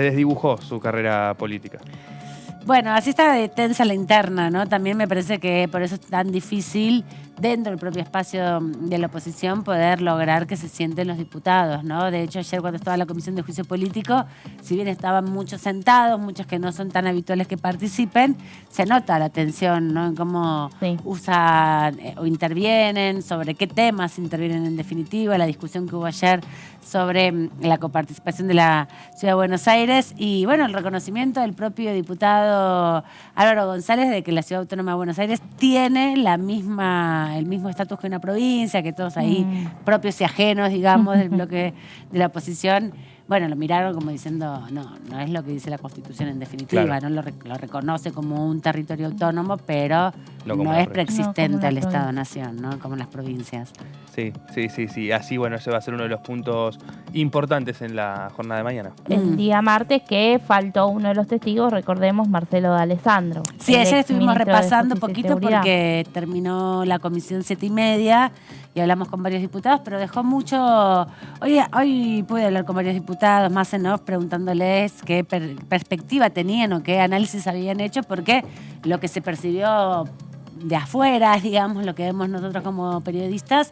desdibujó su carrera política. Bueno, así está de tensa la interna, ¿no? También me parece que por eso es tan difícil dentro del propio espacio de la oposición poder lograr que se sienten los diputados, ¿no? De hecho, ayer cuando estaba la Comisión de Juicio Político, si bien estaban muchos sentados, muchos que no son tan habituales que participen, se nota la tensión, ¿no? En cómo usan o intervienen, sobre qué temas intervienen en definitiva, la discusión que hubo ayer sobre la coparticipación de la Ciudad de Buenos Aires y, bueno, el reconocimiento del propio diputado Álvaro González de que la Ciudad Autónoma de Buenos Aires tiene el mismo estatus que una provincia, que todos ahí propios y ajenos, digamos, del bloque de la oposición. Bueno, lo miraron como diciendo, no es lo que dice la Constitución en definitiva, no lo reconoce como un territorio autónomo, pero no es preexistente al Estado-Nación, ¿no? Como en las provincias. Sí. Así, bueno, ese va a ser uno de los puntos importantes en la jornada de mañana. El día martes que faltó uno de los testigos, recordemos, Marcelo D'Alessandro. Sí, ayer estuvimos repasando un poquito porque terminó la comisión 7:30 y hablamos con varios diputados, pero dejó mucho... Hoy pude hablar con varios diputados, más en off, preguntándoles qué perspectiva tenían o qué análisis habían hecho, porque lo que se percibió de afuera, digamos, lo que vemos nosotros como periodistas,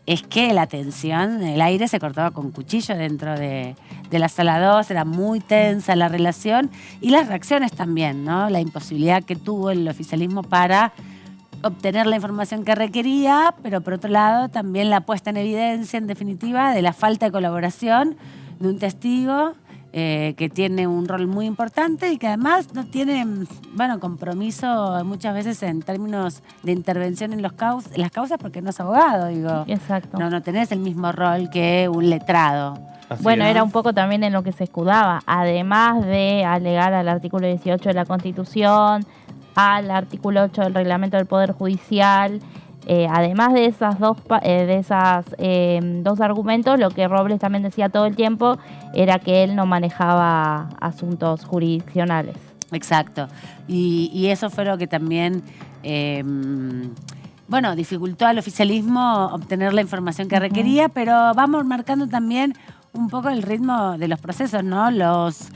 es que la tensión, el aire se cortaba con cuchillo dentro de la sala 2, era muy tensa la relación y las reacciones también, ¿no? La imposibilidad que tuvo el oficialismo para obtener la información que requería, pero por otro lado también la puesta en evidencia, en definitiva, de la falta de colaboración de un testigo que tiene un rol muy importante y que además no tiene, compromiso muchas veces en términos de intervención en las causas porque no es abogado, digo. Exacto. No tenés el mismo rol que un letrado. Bueno, era un poco también en lo que se escudaba, además de alegar al artículo 18 de la Constitución, al artículo 8 del Reglamento del Poder Judicial. Además de esas dos argumentos, lo que Robles también decía todo el tiempo era que él no manejaba asuntos jurisdiccionales. Exacto. Y eso fue lo que también dificultó al oficialismo obtener la información que requería, pero vamos marcando también un poco el ritmo de los procesos, ¿no? Los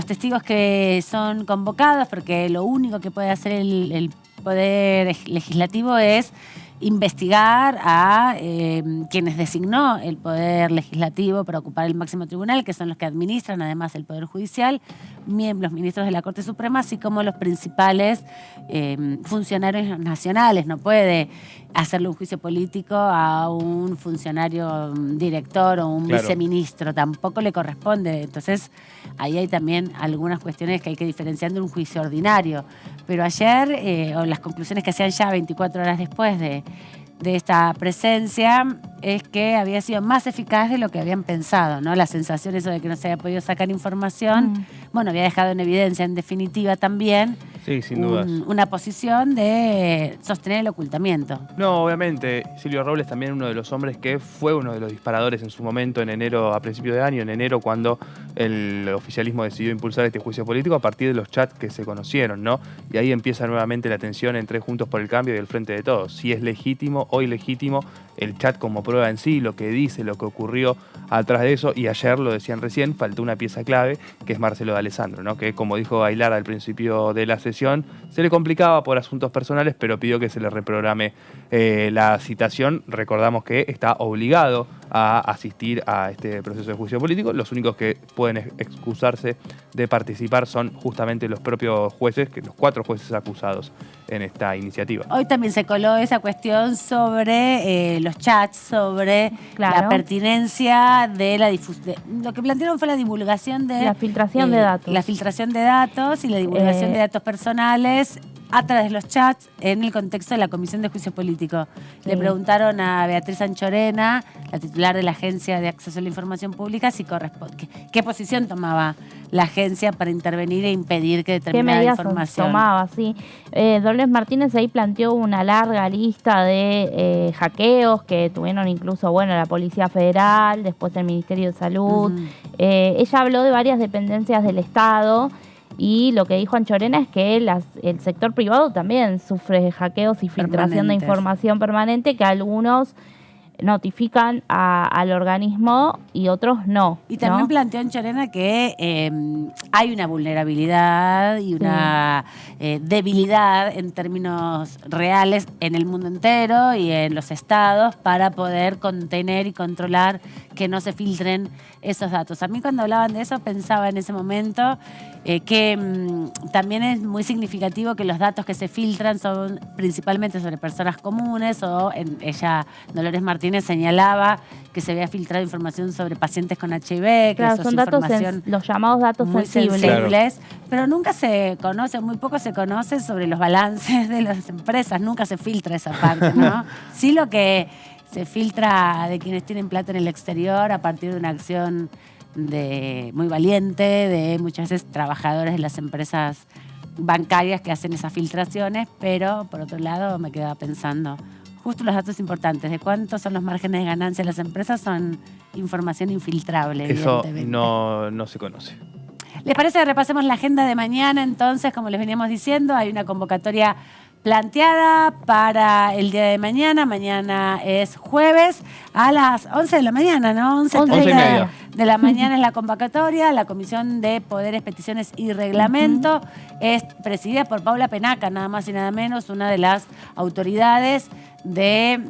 testigos que son convocados, porque lo único que puede hacer el Poder Legislativo es investigar a quienes designó el Poder Legislativo para ocupar el máximo tribunal, que son los que administran además el Poder Judicial, los ministros de la Corte Suprema, así como los principales funcionarios nacionales. No puede hacerle un juicio político a un funcionario director o un viceministro, tampoco le corresponde. Entonces, ahí hay también algunas cuestiones que hay que diferenciar de un juicio ordinario. Pero ayer, o las conclusiones que hacían ya 24 horas después de esta presencia, es que había sido más eficaz de lo que habían pensado, ¿no? La sensación eso de que no se había podido sacar información, había dejado en evidencia, en definitiva, también sin dudas, una posición de sostener el ocultamiento. No, obviamente, Silvio Robles también uno de los hombres que fue uno de los disparadores en su momento en enero, a principios de año, en enero, cuando el oficialismo decidió impulsar este juicio político a partir de los chats que se conocieron, ¿no? Y ahí empieza nuevamente la tensión entre Juntos por el Cambio y el Frente de Todos. Si es legítimo o ilegítimo el chat como prueba en sí, lo que dice, lo que ocurrió atrás de eso, y ayer lo decían recién, faltó una pieza clave, que es Marcelo D'Alessandro, ¿no? Que, como dijo Aylar al principio de la sesión, se le complicaba por asuntos personales, pero pidió que se le reprograme la citación. Recordamos que está obligado a asistir a este proceso de juicio político. Los únicos que pueden excusarse de participar son justamente los propios jueces, los 4 jueces acusados en esta iniciativa. Hoy también se coló esa cuestión sobre los chats, sobre la pertinencia de la difusión. Lo que plantearon fue la divulgación de... La filtración de datos. La filtración de datos y la divulgación de datos personales a través de los chats en el contexto de la Comisión de Juicio Político. Sí. Le preguntaron a Beatriz Anchorena, la titular de la Agencia de Acceso a la Información Pública, si qué posición tomaba la agencia para intervenir e impedir que determinada información. ¿Qué medidas tomaba? Sí. Dolores Martínez ahí planteó una larga lista de hackeos que tuvieron incluso, la Policía Federal, después el Ministerio de Salud. Ella habló de varias dependencias del Estado. Y lo que dijo Anchorena es que el sector privado también sufre hackeos y filtración de información permanente, que algunos notifican al organismo y otros no. Y también planteó Anchorena que hay una vulnerabilidad y una debilidad en términos reales en el mundo entero y en los estados para poder contener y controlar que no se filtren esos datos. A mí cuando hablaban de eso pensaba en ese momento que también es muy significativo que los datos que se filtran son principalmente sobre personas comunes o Dolores Martínez señalaba que se había filtrado información sobre pacientes con HIV, que son datos los llamados datos muy sensibles, pero nunca se conoce, muy poco se conoce sobre los balances de las empresas, nunca se filtra esa parte, ¿no? Sí, lo que se filtra de quienes tienen plata en el exterior a partir de una acción muy valiente de muchas veces trabajadores de las empresas bancarias que hacen esas filtraciones, pero por otro lado me quedaba pensando, justo los datos importantes de cuántos son los márgenes de ganancia de las empresas son información infiltrable. Eso no se conoce. ¿Les parece que repasemos la agenda de mañana? Entonces, como les veníamos diciendo, hay una convocatoria planteada para el día de mañana. Mañana es jueves a las 11 de la mañana, ¿no? 11:30. de la mañana es la convocatoria. La Comisión de Poderes, Peticiones y Reglamento es presidida por Paula Penaca, nada más y nada menos, una de las autoridades de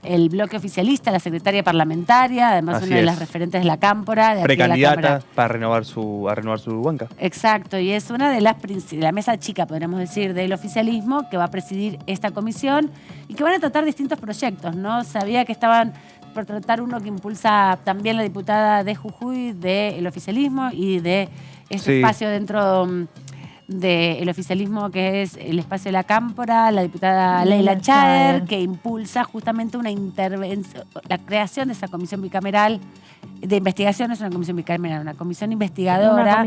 el bloque oficialista, la secretaria parlamentaria, además Así una de es. las referentes de la Cámpora. De aquí de la Precandidata Cámara. para renovar su banca. Exacto, y es una de la mesa chica, podríamos decir, del oficialismo que va a presidir esta comisión y que van a tratar distintos proyectos, ¿no? Sabía que estaban por tratar uno que impulsa también la diputada de Jujuy del oficialismo y de este espacio dentro del oficialismo que es el espacio de la Cámpora, la diputada Leila Chaer, que impulsa justamente una intervención, la creación de esa comisión bicameral de investigación. Es una comisión bicameral, una comisión investigadora,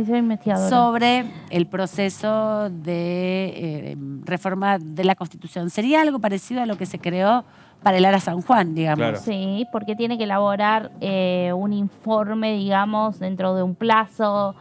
sobre el proceso de reforma de la Constitución. Sería algo parecido a lo que se creó para el Ara San Juan, digamos. Claro. Sí, porque tiene que elaborar un informe, digamos, dentro de un plazo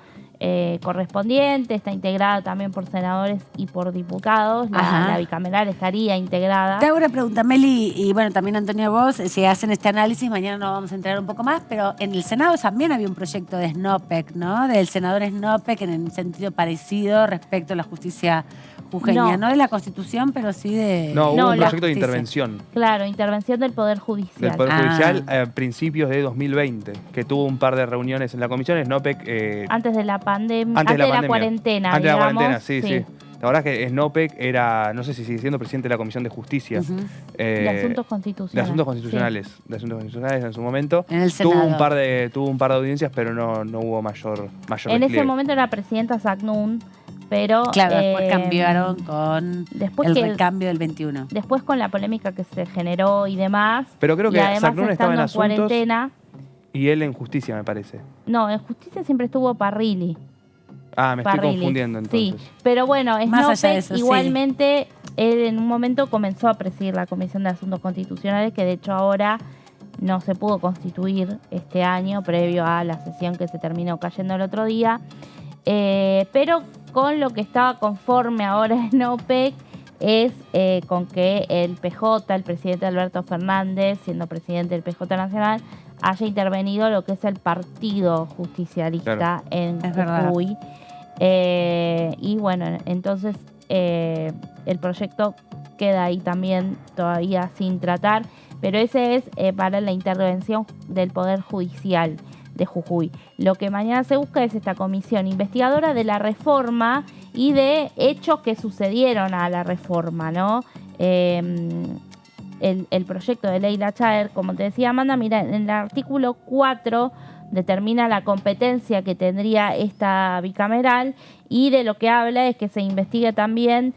correspondiente. Está integrada también por senadores y por diputados. La bicameral estaría integrada. Te hago una pregunta, Meli, y bueno, también Antonio, vos, si hacen este análisis, mañana nos vamos a enterar un poco más, pero en el Senado también había un proyecto de Snopek, ¿no? Del senador Snopek en un sentido parecido respecto a la justicia jujeña, no de la Constitución, pero sí de... No, hubo un proyecto de justicia. intervención. Claro, intervención del Poder Judicial. Del Poder Judicial a principios de 2020, que tuvo un par de reuniones en la comisión. Snopek... antes de la pandemia, antes de la cuarentena. Antes de la cuarentena, sí. La verdad es que Snopek era, no sé si sigue siendo presidente de la Comisión de Justicia. De Asuntos Constitucionales. De Asuntos Constitucionales. De Asuntos Constitucionales en su momento. En el Senado. Tuvo un par de audiencias, pero no hubo mayor en ese momento era presidenta Sacnún, pero... Claro, después cambiaron con el recambio del 21. Después con la polémica que se generó y demás. Pero creo que Sacnún estaba en asuntos cuarentena. Y él en justicia, me parece. No, en justicia siempre estuvo Parrilli. Me estoy confundiendo entonces. Sí, pero bueno, Snopek igualmente, él en un momento comenzó a presidir la Comisión de Asuntos Constitucionales, que de hecho ahora no se pudo constituir este año, previo a la sesión que se terminó cayendo el otro día. Pero con lo que estaba conforme ahora Snopek es con que el PJ, el presidente Alberto Fernández, siendo presidente del PJ Nacional, haya intervenido lo que es el partido justicialista en Jujuy. Y bueno, entonces el proyecto queda ahí también todavía sin tratar, pero ese es para la intervención del Poder Judicial de Jujuy. Lo que mañana se busca es esta comisión investigadora de la reforma y de hechos que sucedieron a la reforma, ¿no? El proyecto de Leila Chaer, como te decía Amanda, mira, en el artículo 4 determina la competencia que tendría esta bicameral, y de lo que habla es que se investigue también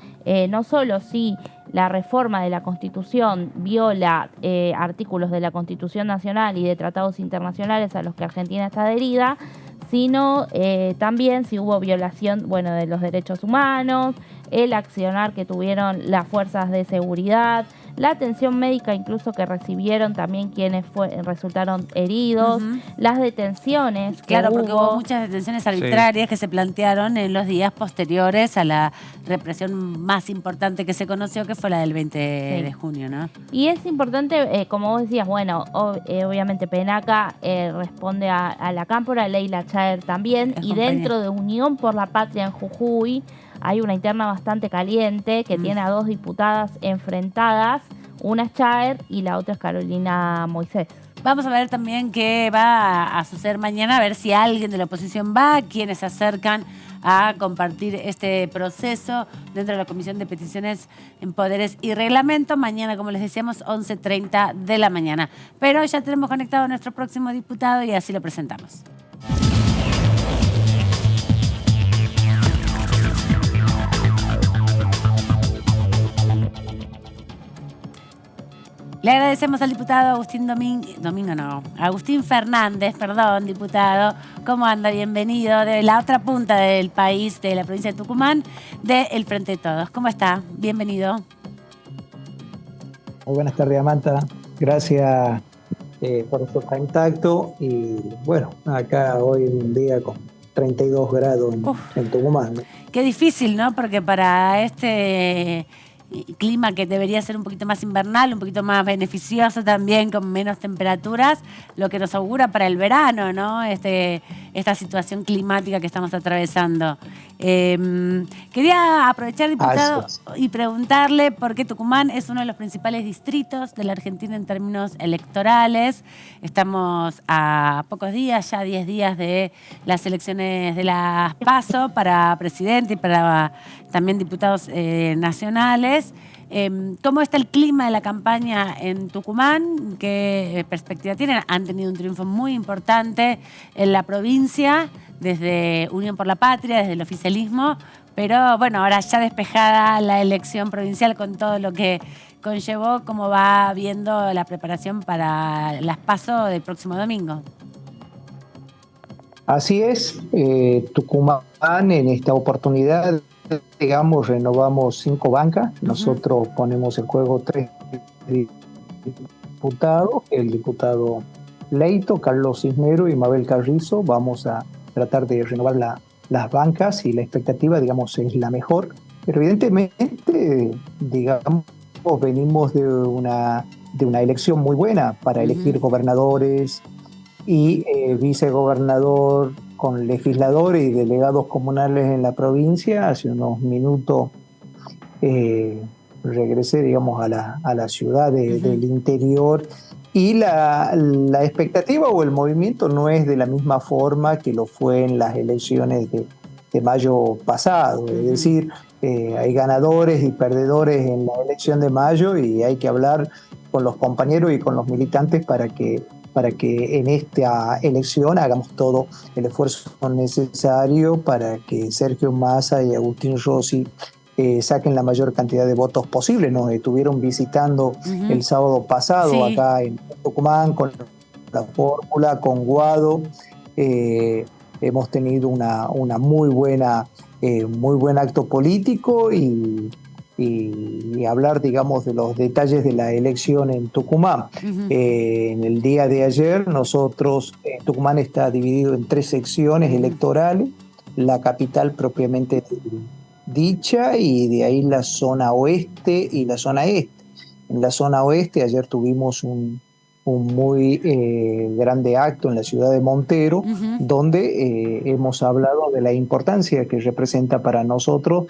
no solo si la reforma de la Constitución viola artículos de la Constitución Nacional y de tratados internacionales a los que Argentina está adherida, sino también si hubo violación, bueno, de los derechos humanos, el accionar que tuvieron las fuerzas de seguridad, la atención médica incluso que recibieron también quienes resultaron heridos, las detenciones que porque hubo muchas detenciones arbitrarias que se plantearon en los días posteriores a la represión más importante que se conoció, que fue la del 20 de junio, ¿no? Y es importante, como vos decías, bueno, obviamente Penaca responde a la Cámpora, Leila Chaer también, y dentro de Unión por la Patria en Jujuy hay una interna bastante caliente que tiene a dos diputadas enfrentadas, una es Chaer y la otra es Carolina Moisés. Vamos a ver también qué va a suceder mañana, a ver si alguien de la oposición va, quienes se acercan a compartir este proceso dentro de la Comisión de Peticiones en Poderes y Reglamento. Mañana, como les decíamos, 11:30 de la mañana. Pero ya tenemos conectado a nuestro próximo diputado y así lo presentamos. Le agradecemos al diputado Agustín Fernández, diputado. ¿Cómo anda? Bienvenido de la otra punta del país, de la provincia de Tucumán, del Frente de Todos. ¿Cómo está? Bienvenido. Muy buenas tardes, Amanda. Gracias por su contacto. Y bueno, acá hoy un día con 32 grados en Tucumán, ¿no? Qué difícil, ¿no? Porque para este clima que debería ser un poquito más invernal, un poquito más beneficioso también, con menos temperaturas, lo que nos augura para el verano, ¿no? Esta situación climática que estamos atravesando. Quería aprovechar, diputado, y preguntarle por qué Tucumán es uno de los principales distritos de la Argentina en términos electorales. Estamos a pocos días, ya 10 días de las elecciones de las PASO para presidente y para también diputados nacionales. ¿Cómo está el clima de la campaña en Tucumán? ¿Qué perspectiva tienen? Han tenido un triunfo muy importante en la provincia, desde Unión por la Patria, desde el oficialismo, pero bueno, ahora ya despejada la elección provincial con todo lo que conllevó, ¿cómo va viendo la preparación para las PASO del próximo domingo? Así es, Tucumán en esta oportunidad, digamos, renovamos 5 bancas. Nosotros ponemos en juego 3 diputados, el diputado Leito, Carlos Cisnero y Mabel Carrizo. Vamos a tratar de renovar las bancas y la expectativa, digamos, es la mejor. Pero evidentemente, digamos, venimos de una elección muy buena para elegir gobernadores y vicegobernador, con legisladores y delegados comunales en la provincia. Hace unos minutos regresé, digamos, a la ciudad del interior, y la expectativa o el movimiento no es de la misma forma que lo fue en las elecciones de mayo pasado. Es decir, hay ganadores y perdedores en la elección de mayo, y hay que hablar con los compañeros y con los militantes para que en esta elección hagamos todo el esfuerzo necesario para que Sergio Massa y Agustín Rossi saquen la mayor cantidad de votos posible. Nos estuvieron visitando el sábado pasado acá en Tucumán con la fórmula, con Guado. Hemos tenido una muy buen acto político y hablar, digamos, de los detalles de la elección en Tucumán. En el día de ayer, Tucumán está dividido en 3 secciones electorales: la capital propiamente dicha, y de ahí la zona oeste y la zona este. En la zona oeste ayer tuvimos un muy grande acto en la ciudad de Montero, donde hemos hablado de la importancia que representa para nosotros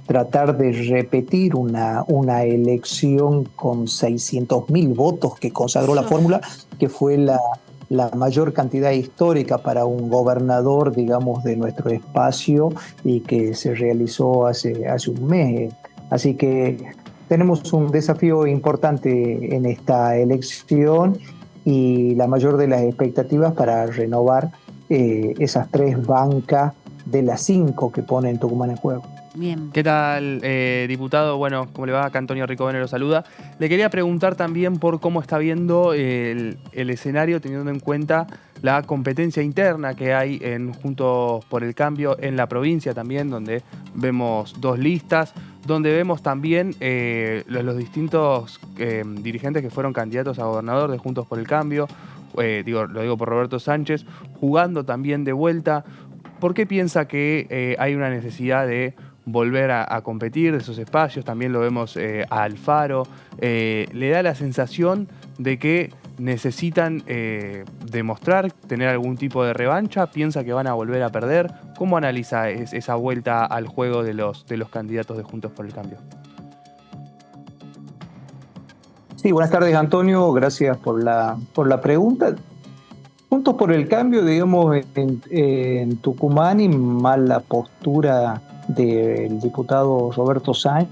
tratar de repetir una elección con 600.000 votos que consagró la fórmula, que fue la mayor cantidad histórica para un gobernador, digamos, de nuestro espacio, y que se realizó hace un mes. Así que tenemos un desafío importante en esta elección y la mayor de las expectativas para renovar esas 3 bancas de las 5 que ponen Tucumán en juego. Bien. ¿Qué tal, diputado? Bueno, ¿cómo le va? Acá Antonio Ricovene lo saluda. Le quería preguntar también por cómo está viendo el escenario, teniendo en cuenta la competencia interna que hay en Juntos por el Cambio en la provincia también, donde vemos 2 listas, donde vemos también los distintos dirigentes que fueron candidatos a gobernador de Juntos por el Cambio, lo digo por Roberto Sánchez, jugando también de vuelta. ¿Por qué piensa que hay una necesidad de volver a competir de esos espacios? También lo vemos a Alfaro. ¿Le da la sensación de que necesitan demostrar, tener algún tipo de revancha? ¿Piensa que van a volver a perder? ¿Cómo analiza esa vuelta al juego de los candidatos de Juntos por el Cambio? Sí, buenas tardes, Antonio. Gracias por la pregunta. Juntos por el Cambio, digamos, en Tucumán, y mal la postura del diputado Roberto Sánchez,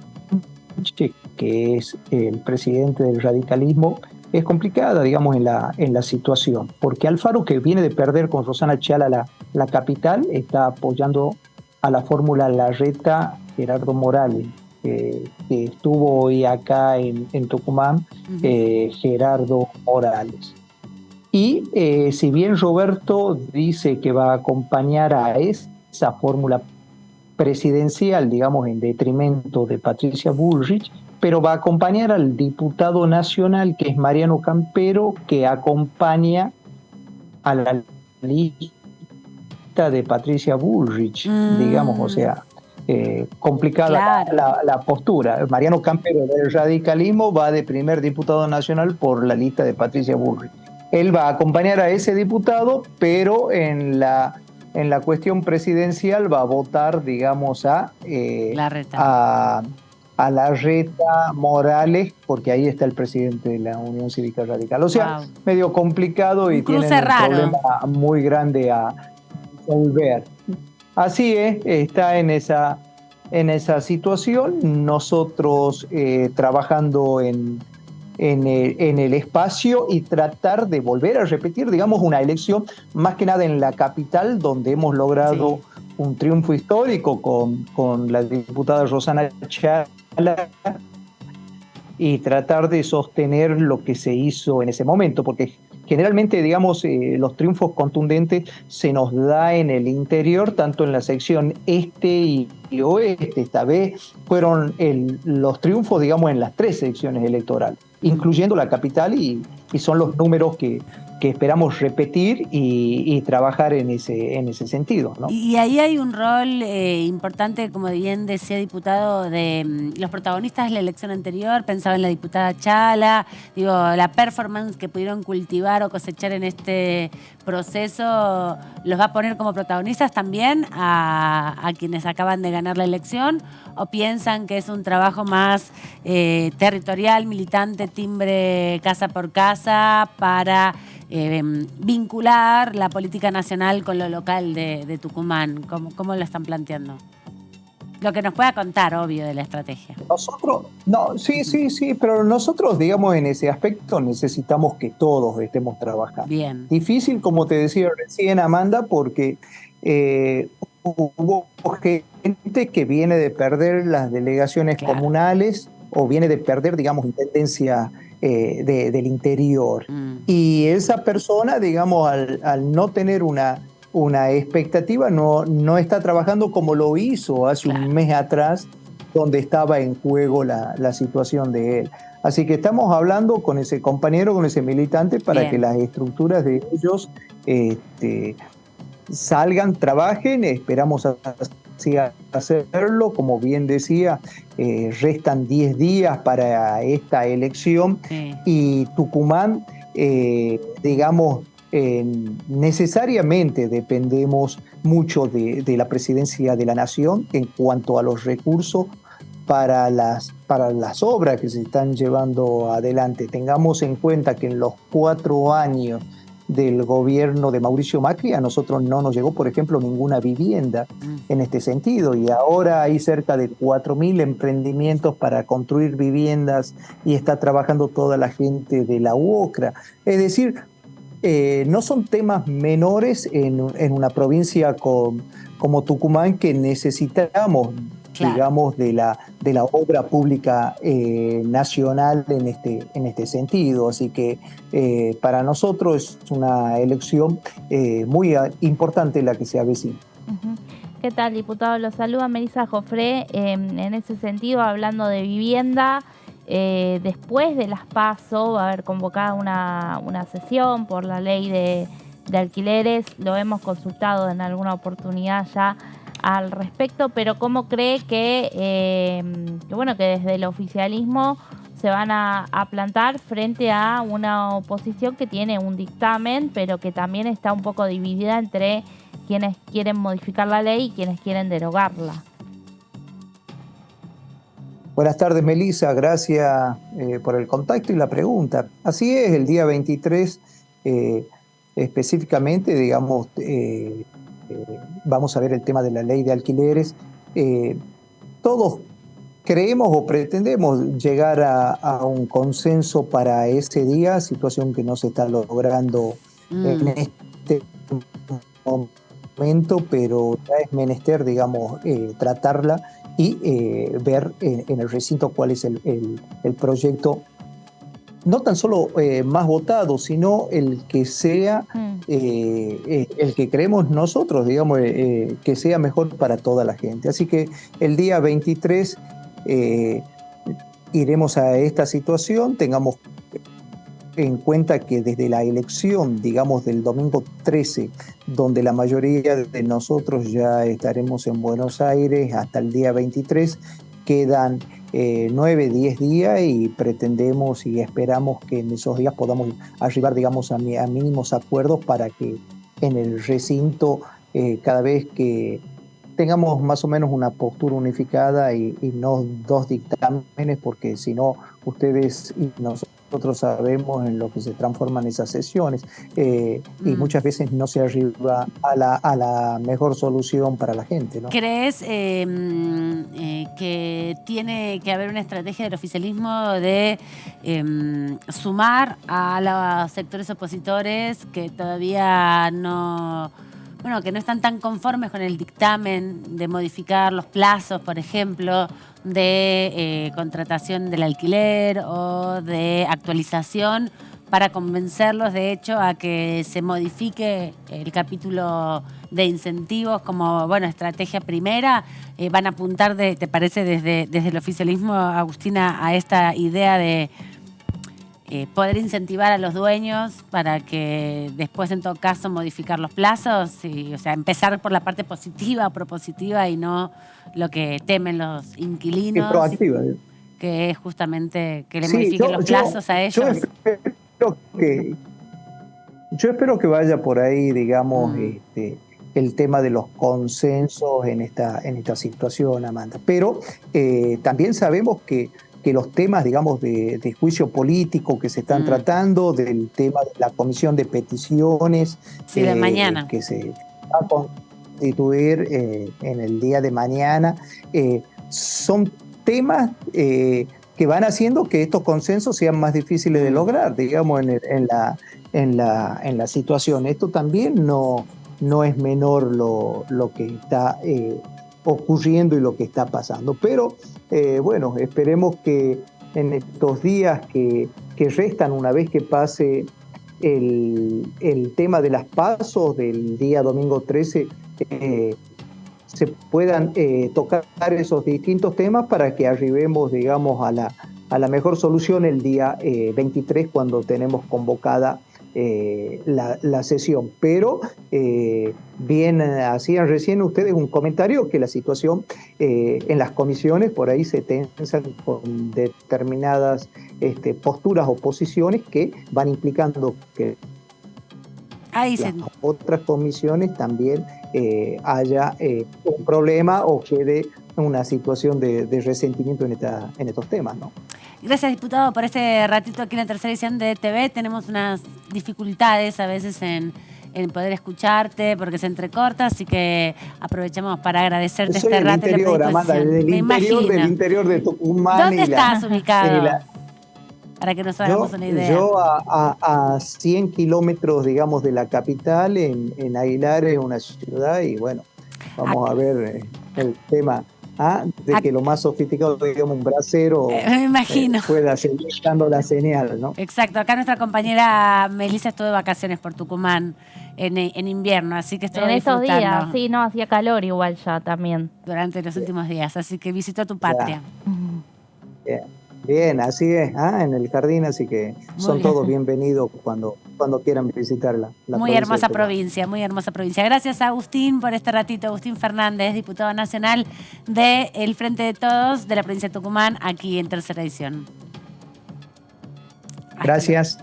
que es el presidente del radicalismo, es complicada, digamos, en la situación, porque Alfaro, que viene de perder con Rosana Chala la capital, está apoyando a la fórmula Larreta Gerardo Morales, que estuvo hoy acá en Tucumán, Gerardo Morales. Y si bien Roberto dice que va a acompañar a esa fórmula presidencial, digamos, en detrimento de Patricia Bullrich, pero va a acompañar al diputado nacional, que es Mariano Campero, que acompaña a la lista de Patricia Bullrich, digamos, o sea, complicada Claro. la postura. Mariano Campero del radicalismo va de primer diputado nacional por la lista de Patricia Bullrich. Él va a acompañar a ese diputado, pero en la cuestión presidencial va a votar, digamos, Larreta. a Larreta Morales, porque ahí está el presidente de la Unión Cívica Radical. O sea, Wow. medio complicado y Un cruce tienen un raro. problema muy grande a resolver. Así es, está en esa situación. Nosotros trabajando en el espacio y tratar de volver a repetir, digamos, una elección, más que nada en la capital, donde hemos logrado un triunfo histórico con la diputada Rosana Chala, y tratar de sostener lo que se hizo en ese momento, porque generalmente, digamos, los triunfos contundentes se nos da en el interior, tanto en la sección este y oeste. Esta vez fueron los triunfos, digamos, en las 3 secciones electorales, incluyendo la capital, y son los números que esperamos repetir y trabajar en ese sentido, ¿no? Y ahí hay un rol importante, como bien decía diputado, de los protagonistas de la elección anterior. Pensaba en la diputada Chala, digo, la performance que pudieron cultivar o cosechar en este proceso, ¿los va a poner como protagonistas también a quienes acaban de ganar la elección? ¿O piensan que es un trabajo más territorial, militante, timbre casa por casa, para vincular la política nacional con lo local de Tucumán? ¿Cómo lo están planteando? Lo que nos pueda contar, obvio, de la estrategia. Nosotros, no, sí, pero nosotros, digamos, en ese aspecto necesitamos que todos estemos trabajando. Bien. Difícil, como te decía recién, Amanda, porque hubo gente que viene de perder las delegaciones comunales o viene de perder, digamos, intendencia del interior. Y esa persona, digamos, al no tener una expectativa, no está trabajando como lo hizo hace un mes atrás, donde estaba en juego la situación de él. Así que estamos hablando con ese compañero, con ese militante, para que las estructuras de ellos salgan, trabajen. Esperamos así hacerlo. Como bien decía, restan 10 días para esta elección, y Tucumán, digamos, necesariamente dependemos mucho de la presidencia de la Nación en cuanto a los recursos para las obras que se están llevando adelante. Tengamos en cuenta que en los 4 años del gobierno de Mauricio Macri a nosotros no nos llegó, por ejemplo, ninguna vivienda en este sentido, y ahora hay cerca de 4.000 emprendimientos para construir viviendas y está trabajando toda la gente de la UOCRA. Es decir, no son temas menores en una provincia como Tucumán, que necesitamos, digamos, de la obra pública nacional en este sentido. Así que para nosotros es una elección muy importante la que se avecina. ¿Qué tal, diputado? Lo saluda Melissa Jofré. En ese sentido, hablando de vivienda, después de las PASO va a haber convocada una sesión por la ley de alquileres. Lo hemos consultado en alguna oportunidad ya al respecto, pero ¿cómo cree que desde el oficialismo se van a plantar frente a una oposición que tiene un dictamen, pero que también está un poco dividida entre quienes quieren modificar la ley y quienes quieren derogarla? Buenas tardes, Melissa. Gracias por el contacto y la pregunta. Así es, el día 23 específicamente, digamos, vamos a ver el tema de la ley de alquileres. Todos creemos o pretendemos llegar a un consenso para ese día, situación que no se está logrando en este momento, pero ya es menester, digamos, tratarla y ver en el recinto cuál es el proyecto, no tan solo más votado, sino el que sea el que creemos nosotros, digamos, que sea mejor para toda la gente. Así que el día 23 iremos a esta situación, tengamos en cuenta que desde la elección, digamos, del domingo 13, donde la mayoría de nosotros ya estaremos en Buenos Aires hasta el día 23, quedan 9, 10 días y pretendemos y esperamos que en esos días podamos arribar, digamos, a mínimos acuerdos para que en el recinto, cada vez que tengamos más o menos una postura unificada y no dos dictámenes, porque si no, ustedes y nosotros sabemos en lo que se transforman esas sesiones y muchas veces no se arriba a la mejor solución para la gente, ¿no? ¿Crees que tiene que haber una estrategia del oficialismo de sumar a los sectores opositores que todavía no... Bueno, que no están tan conformes con el dictamen de modificar los plazos, por ejemplo, de contratación del alquiler o de actualización, para convencerlos, de hecho, a que se modifique el capítulo de incentivos como, bueno, estrategia primera? ¿Van a apuntar, te parece, desde el oficialismo, Agustina, a esta idea de poder incentivar a los dueños para que después, en todo caso, modificar los plazos? O sea, empezar por la parte positiva o propositiva y no lo que temen los inquilinos. Es proactiva. Que es justamente que le modifiquen los plazos a ellos. Yo espero que vaya por ahí, digamos, el tema de los consensos en esta situación, Amanda. Pero también sabemos que los temas, digamos, de juicio político que se están tratando, del tema de la comisión de peticiones, de mañana, que se va a constituir en el día de mañana, son temas que van haciendo que estos consensos sean más difíciles de lograr, digamos, en la situación. Esto también no es menor lo que está ocurriendo y lo que está pasando. Pero, bueno, esperemos que en estos días que restan, una vez que pase el tema de las pasos del día domingo 13, se puedan tocar esos distintos temas para que arribemos, digamos, a la mejor solución el día 23, cuando tenemos convocada la sesión. Pero bien, hacían recién ustedes un comentario que la situación en las comisiones por ahí se tensan con determinadas posturas o posiciones que van implicando que las otras comisiones también haya un problema o quede una situación de resentimiento en estos temas, ¿no? Gracias, diputado, por este ratito aquí en la tercera edición de TV. Tenemos unas dificultades a veces en poder escucharte porque se entrecorta, así que aprovechamos para agradecerte este rato. Interior, Amanda, del interior de Tucumán. ¿Dónde estás ubicado? Para que nos hagamos una idea. Yo a 100 kilómetros, digamos, de la capital, en Aguilar, es una ciudad, y bueno, vamos a ver el tema de que lo más sofisticado, digamos, un bracero me imagino, pueda seguir dando la señal, ¿no? Exacto. Acá nuestra compañera Melissa estuvo de vacaciones por Tucumán en invierno, así que estuvo disfrutando. En esos días, sí, no, hacía calor igual ya también. Durante los últimos días, así que visitó tu patria. Bien, así es, en el jardín, así que son todos bienvenidos cuando quieran visitar la muy hermosa provincia, muy hermosa provincia. Gracias, Agustín, por este ratito. Agustín Fernández, diputado nacional del Frente de Todos de la provincia de Tucumán, aquí en tercera edición. Gracias.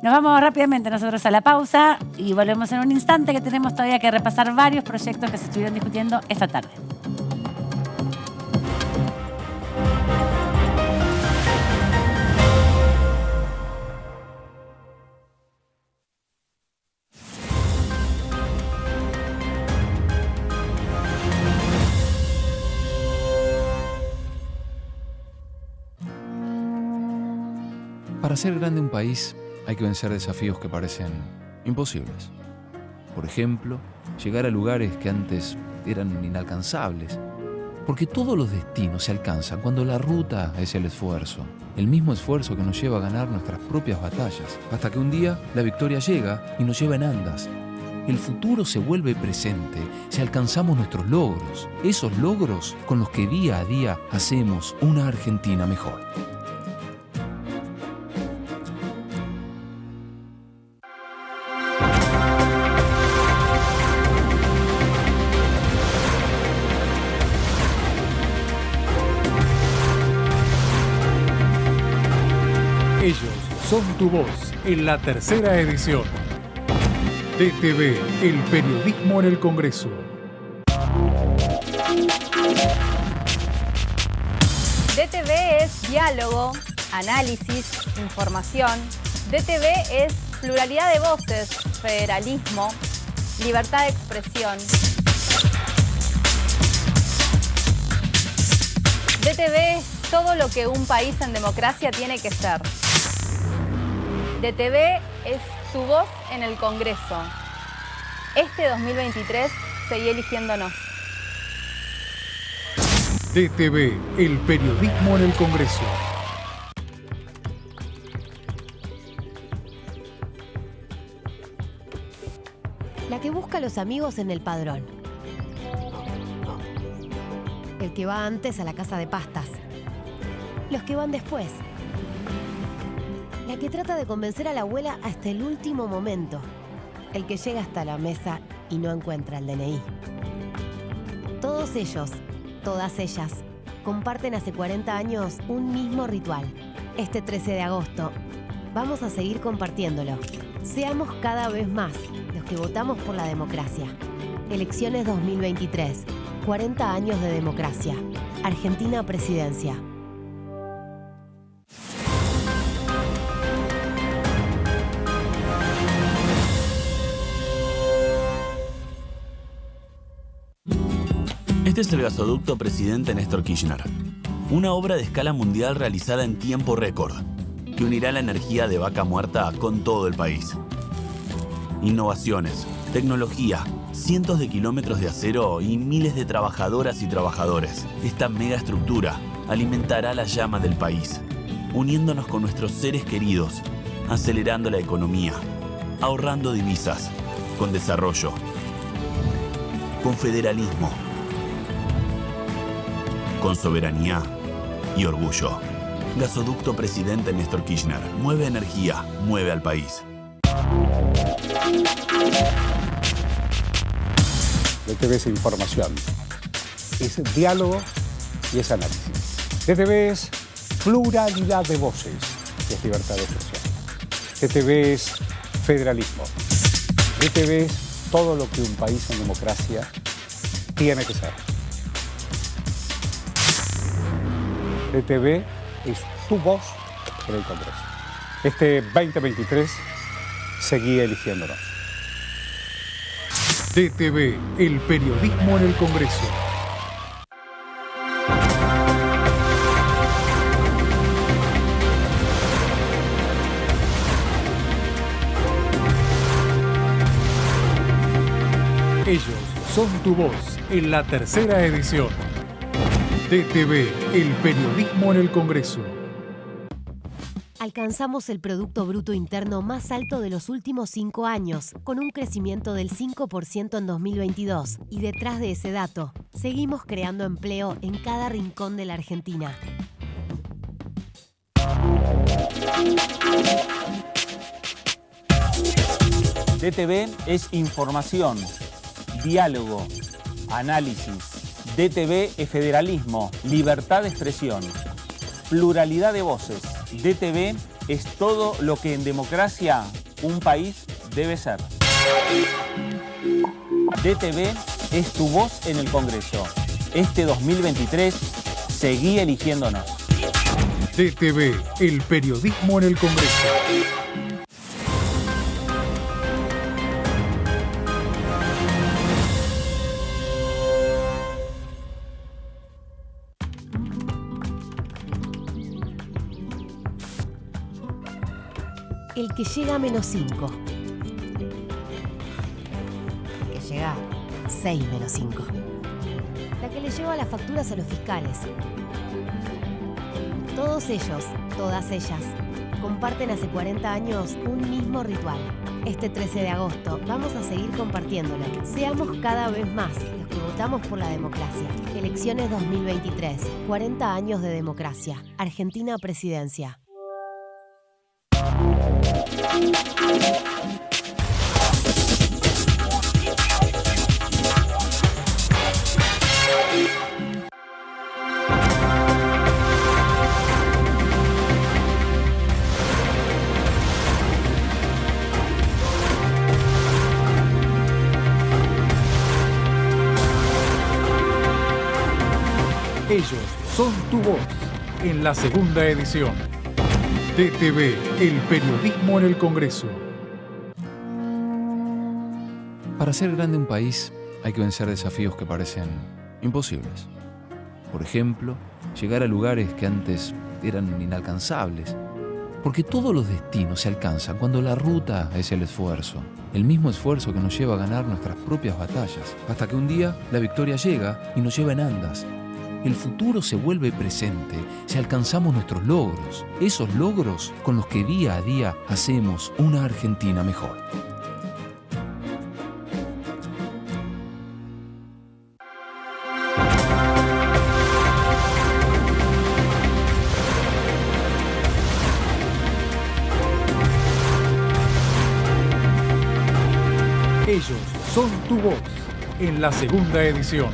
Nos vamos rápidamente nosotros a la pausa y volvemos en un instante, que tenemos todavía que repasar varios proyectos que se estuvieron discutiendo esta tarde. Para hacer grande un país hay que vencer desafíos que parecen imposibles. Por ejemplo, llegar a lugares que antes eran inalcanzables. Porque todos los destinos se alcanzan cuando la ruta es el esfuerzo. El mismo esfuerzo que nos lleva a ganar nuestras propias batallas. Hasta que un día la victoria llega y nos lleva en andas. El futuro se vuelve presente si alcanzamos nuestros logros. Esos logros con los que día a día hacemos una Argentina mejor. son tu voz en la tercera edición. DTV, el periodismo en el Congreso. DTV es diálogo, análisis, información. DTV es pluralidad de voces, federalismo, libertad de expresión. DTV es todo lo que un país en democracia tiene que ser. DTV es tu voz en el Congreso. Este 2023 seguí eligiéndonos. DTV, el periodismo en el Congreso. La que busca a los amigos en el padrón. El que va antes a la casa de pastas. Los que van después. La que trata de convencer a la abuela hasta el último momento. El que llega hasta la mesa y no encuentra el DNI. Todos ellos, todas ellas, comparten hace 40 años un mismo ritual. Este 13 de agosto, vamos a seguir compartiéndolo. Seamos cada vez más los que votamos por la democracia. Elecciones 2023, 40 años de democracia. Argentina Presidencia. Este es el gasoducto Presidente Néstor Kirchner, una obra de escala mundial realizada en tiempo récord, que unirá la energía de Vaca Muerta con todo el país. Innovaciones, tecnología, cientos de kilómetros de acero y miles de trabajadoras y trabajadores. Esta megaestructura alimentará la llama del país, uniéndonos con nuestros seres queridos, acelerando la economía, ahorrando divisas, con desarrollo, con federalismo, con soberanía y orgullo. Gasoducto Presidente Néstor Kirchner. Mueve energía, mueve al país. DTV es información, es diálogo y es análisis. DTV es pluralidad de voces, es libertad de expresión. DTV es federalismo. DTV es todo lo que un país en democracia tiene que ser. DTV es tu voz en el Congreso. Este 2023 seguí eligiéndonos. DTV, el periodismo en el Congreso. Ellos son tu voz en la tercera edición. DTV, el periodismo en el Congreso. Alcanzamos el Producto Bruto Interno más alto de los últimos 5 años, con un crecimiento del 5% en 2022. Y detrás de ese dato, seguimos creando empleo en cada rincón de la Argentina. DTV es información, diálogo, análisis. DTV es federalismo, libertad de expresión, pluralidad de voces. DTV es todo lo que en democracia un país debe ser. DTV es tu voz en el Congreso. Este 2023 seguí eligiéndonos. DTV, el periodismo en el Congreso. El que llega a -5. El que llega 6 menos 5. La que le lleva las facturas a los fiscales. Todos ellos, todas ellas, comparten hace 40 años un mismo ritual. Este 13 de agosto vamos a seguir compartiéndolo. Seamos cada vez más los que votamos por la democracia. Elecciones 2023, 40 años de democracia. Argentina Presidencia. Ellos son tu voz en la segunda edición. DTV, el periodismo en el Congreso. Para hacer grande un país hay que vencer desafíos que parecen imposibles. Por ejemplo, llegar a lugares que antes eran inalcanzables. Porque todos los destinos se alcanzan cuando la ruta es el esfuerzo. El mismo esfuerzo que nos lleva a ganar nuestras propias batallas. Hasta que un día la victoria llega y nos lleva en andas. El futuro se vuelve presente si alcanzamos nuestros logros. Esos logros con los que día a día hacemos una Argentina mejor. Ellos son tu voz en la segunda edición.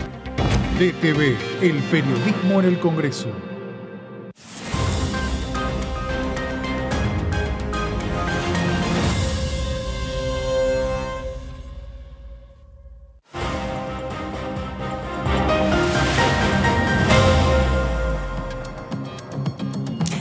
DTV, el periodismo en el Congreso.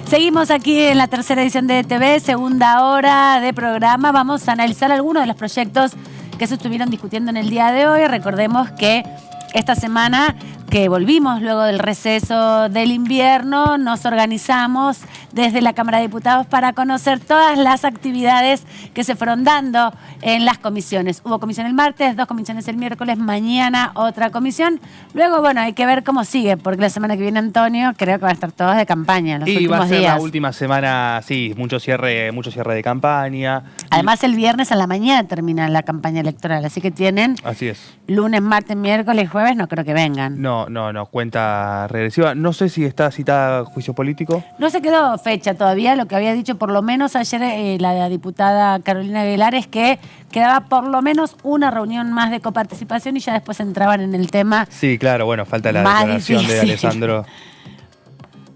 Seguimos aquí en la tercera edición de DTV, segunda hora de programa. Vamos a analizar algunos de los proyectos que se estuvieron discutiendo en el día de hoy. Recordemos que esta semana que volvimos luego del receso del invierno, nos organizamos desde la Cámara de Diputados para conocer todas las actividades que se fueron dando en las comisiones. Hubo comisión el martes, 2 comisiones el miércoles, mañana otra comisión. Luego, bueno, hay que ver cómo sigue, porque la semana que viene, Antonio, creo que van a estar todos de campaña los últimos días. Y va a ser la última semana, sí, mucho cierre de campaña. Además, el viernes a la mañana termina la campaña electoral, así que tienen Así es. lunes, martes, miércoles, jueves, no creo que vengan. No, cuenta regresiva. No sé si está citada juicio político. No se quedó fecha todavía, lo que había dicho por lo menos ayer la diputada Carolina Aguilar es que quedaba por lo menos una reunión más de coparticipación y ya después entraban en el tema. Sí, claro, bueno, falta la más declaración difícil de Alessandro.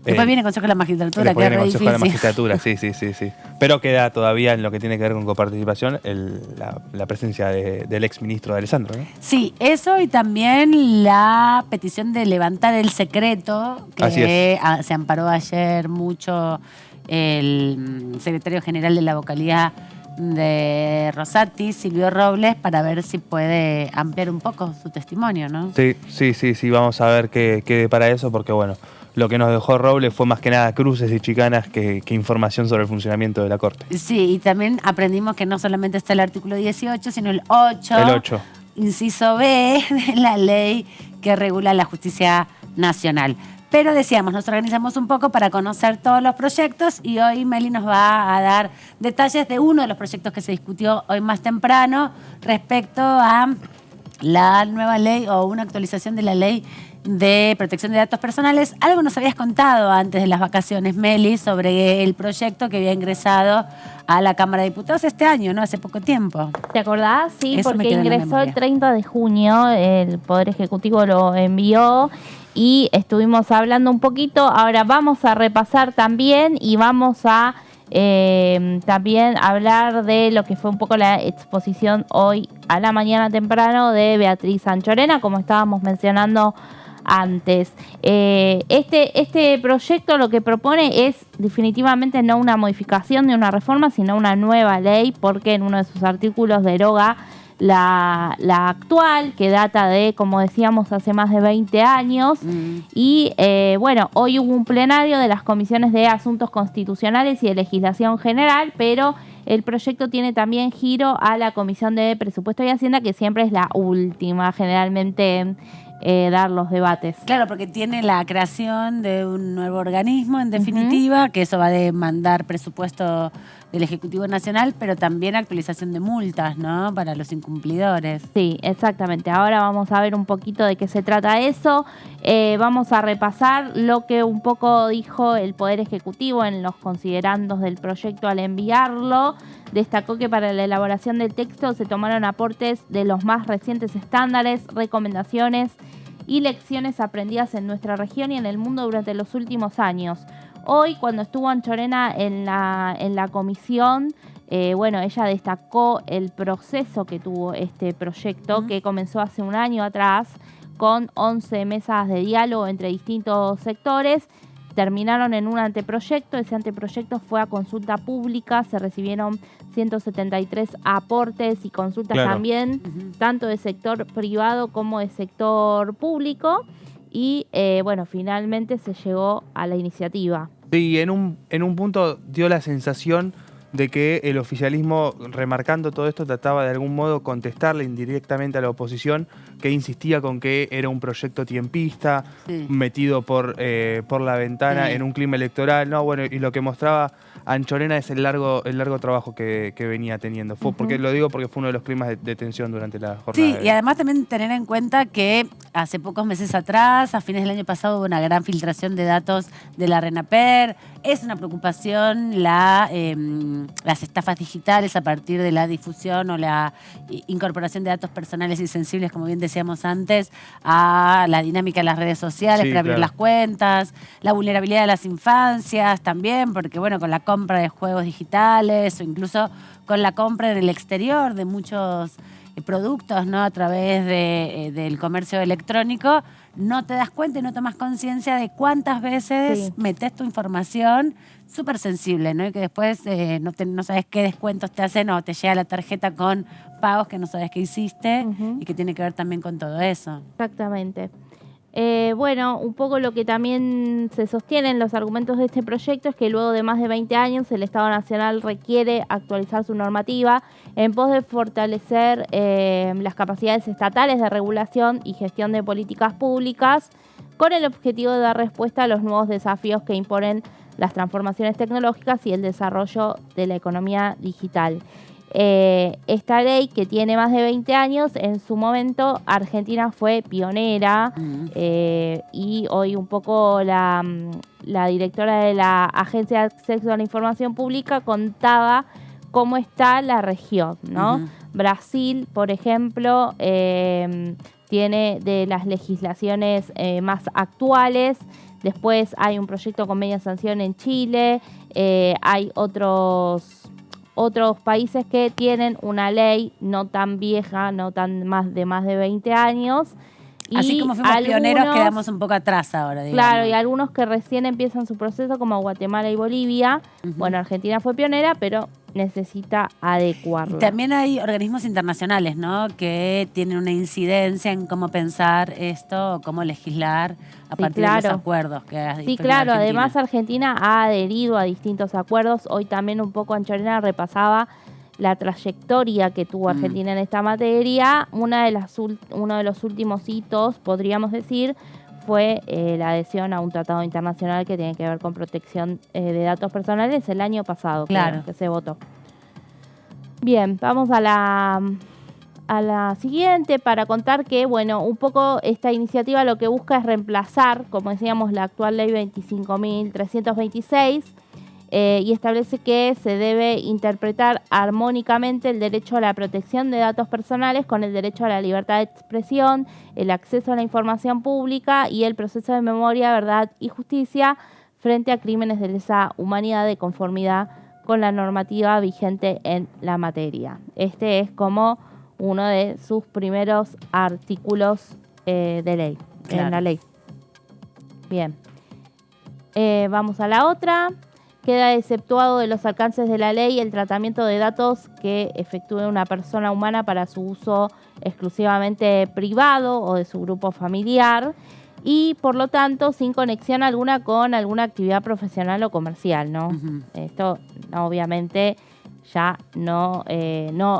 Después viene el Consejo de la Magistratura, Después que es viene el re Consejo de la difícil. Magistratura, sí. Pero queda todavía en lo que tiene que ver con coparticipación la presencia del exministro de Alessandro, ¿no? Sí, eso y también la petición de levantar el secreto, que se amparó ayer mucho el secretario general de la vocalía de Rosati, Silvio Robles, para ver si puede ampliar un poco su testimonio, ¿no? Sí, vamos a ver qué para eso, porque bueno, lo que nos dejó Robles fue más que nada cruces y chicanas que información sobre el funcionamiento de la Corte. Sí, y también aprendimos que no solamente está el artículo 18, sino el 8. El 8. Inciso B de la ley que regula la justicia nacional. Pero decíamos, nos organizamos un poco para conocer todos los proyectos y hoy Meli nos va a dar detalles de uno de los proyectos que se discutió hoy más temprano respecto a la nueva ley o una actualización de la ley de protección de datos personales. Algo nos habías contado antes de las vacaciones, Meli, sobre el proyecto que había ingresado a la Cámara de Diputados este año, ¿no? Hace poco tiempo. ¿Te acordás? Sí, Eso porque ingresó el 30 de junio, el Poder Ejecutivo lo envió y estuvimos hablando un poquito. Ahora vamos a repasar también y vamos a también hablar de lo que fue un poco la exposición hoy a la mañana temprano de Beatriz Anchorena, como estábamos mencionando antes. Este proyecto lo que propone es definitivamente no una modificación de una reforma, sino una nueva ley, porque en uno de sus artículos deroga la actual, que data de, como decíamos, hace más de 20 años. Y bueno, hoy hubo un plenario de las comisiones de Asuntos Constitucionales y de Legislación General, pero el proyecto tiene también giro a la Comisión de Presupuesto y Hacienda, que siempre es la última, generalmente, dar los debates. Claro, porque tiene la creación de un nuevo organismo, en definitiva, que eso va a demandar presupuesto del Ejecutivo Nacional, pero también actualización de multas, ¿no? Para los incumplidores. Sí, exactamente. Ahora vamos a ver un poquito de qué se trata eso. Vamos a repasar lo que un poco dijo el Poder Ejecutivo en los considerandos del proyecto al enviarlo. Destacó que para la elaboración del texto se tomaron aportes de los más recientes estándares, recomendaciones y lecciones aprendidas en nuestra región y en el mundo durante los últimos años. Hoy, cuando estuvo Anchorena en la comisión, bueno, ella destacó el proceso que tuvo este proyecto, que comenzó hace un año atrás, con 11 mesas de diálogo entre distintos sectores. Terminaron en un anteproyecto. Ese anteproyecto fue a consulta pública. Se recibieron 173 aportes y consultas también, tanto de sector privado como de sector público. Y bueno, finalmente se llegó a la iniciativa. Sí, en un punto dio la sensación de que el oficialismo, remarcando todo esto, trataba de algún modo contestarle indirectamente a la oposición, que insistía con que era un proyecto tiempista, metido por la ventana en un clima electoral. No, bueno, y lo que mostraba Anchorena es el largo trabajo que venía teniendo. Porque lo digo porque fue uno de los climas de tensión durante la jornada. Sí, y además también tener en cuenta que hace pocos meses atrás, a fines del año pasado, hubo una gran filtración de datos de la RENAPER. Es una preocupación las estafas digitales a partir de la difusión o la incorporación de datos personales y sensibles, como bien decíamos antes, a la dinámica de las redes sociales para abrir las cuentas, la vulnerabilidad de las infancias también, porque bueno, con la compra de juegos digitales o incluso con la compra en el exterior de muchos productos, ¿no? A través del comercio electrónico, no te das cuenta y no tomas conciencia de cuántas veces metes tu información súper sensible, ¿no? Y que después no sabes qué descuentos te hacen o te llega la tarjeta con pagos que no sabes qué hiciste y que tiene que ver también con todo eso. Exactamente. Bueno, un poco lo que también se sostiene en los argumentos de este proyecto es que luego de más de 20 años el Estado Nacional requiere actualizar su normativa en pos de fortalecer las capacidades estatales de regulación y gestión de políticas públicas con el objetivo de dar respuesta a los nuevos desafíos que imponen las transformaciones tecnológicas y el desarrollo de la economía digital. Esta ley, que tiene más de 20 años, en su momento Argentina fue pionera y hoy un poco la directora de la Agencia de Acceso a la Información Pública contaba cómo está la región, ¿no? Brasil, por ejemplo, tiene de las legislaciones más actuales. Después hay un proyecto con media sanción en Chile. Hay otros países que tienen una ley no tan vieja, no tan más de 20 años. Así como fuimos pioneros, quedamos un poco atrás ahora, digamos. Claro, y algunos que recién empiezan su proceso, como Guatemala y Bolivia. Bueno, Argentina fue pionera, pero necesita adecuarla. Y también hay organismos internacionales, ¿no? Que tienen una incidencia en cómo pensar esto, cómo legislar a partir de los acuerdos que hay. Sí, claro. Además, Argentina ha adherido a distintos acuerdos. Hoy también un poco Anchorena repasaba la trayectoria que tuvo Argentina en esta materia. Uno de los últimos hitos, podríamos decir, fue la adhesión a un tratado internacional que tiene que ver con protección de datos personales el año pasado, que se votó. Bien, vamos a la siguiente para contar que, bueno, un poco esta iniciativa lo que busca es reemplazar, como decíamos, la actual ley 25.326 y establece que se debe interpretar armónicamente el derecho a la protección de datos personales con el derecho a la libertad de expresión, el acceso a la información pública y el proceso de memoria, verdad y justicia frente a crímenes de lesa humanidad de conformidad con la normativa vigente en la materia. Este es como uno de sus primeros artículos de ley, en la ley. Bien. Vamos a la otra. Queda exceptuado de los alcances de la ley el tratamiento de datos que efectúe una persona humana para su uso exclusivamente privado o de su grupo familiar y, por lo tanto, sin conexión alguna con alguna actividad profesional o comercial, ¿no? Esto, obviamente, ya no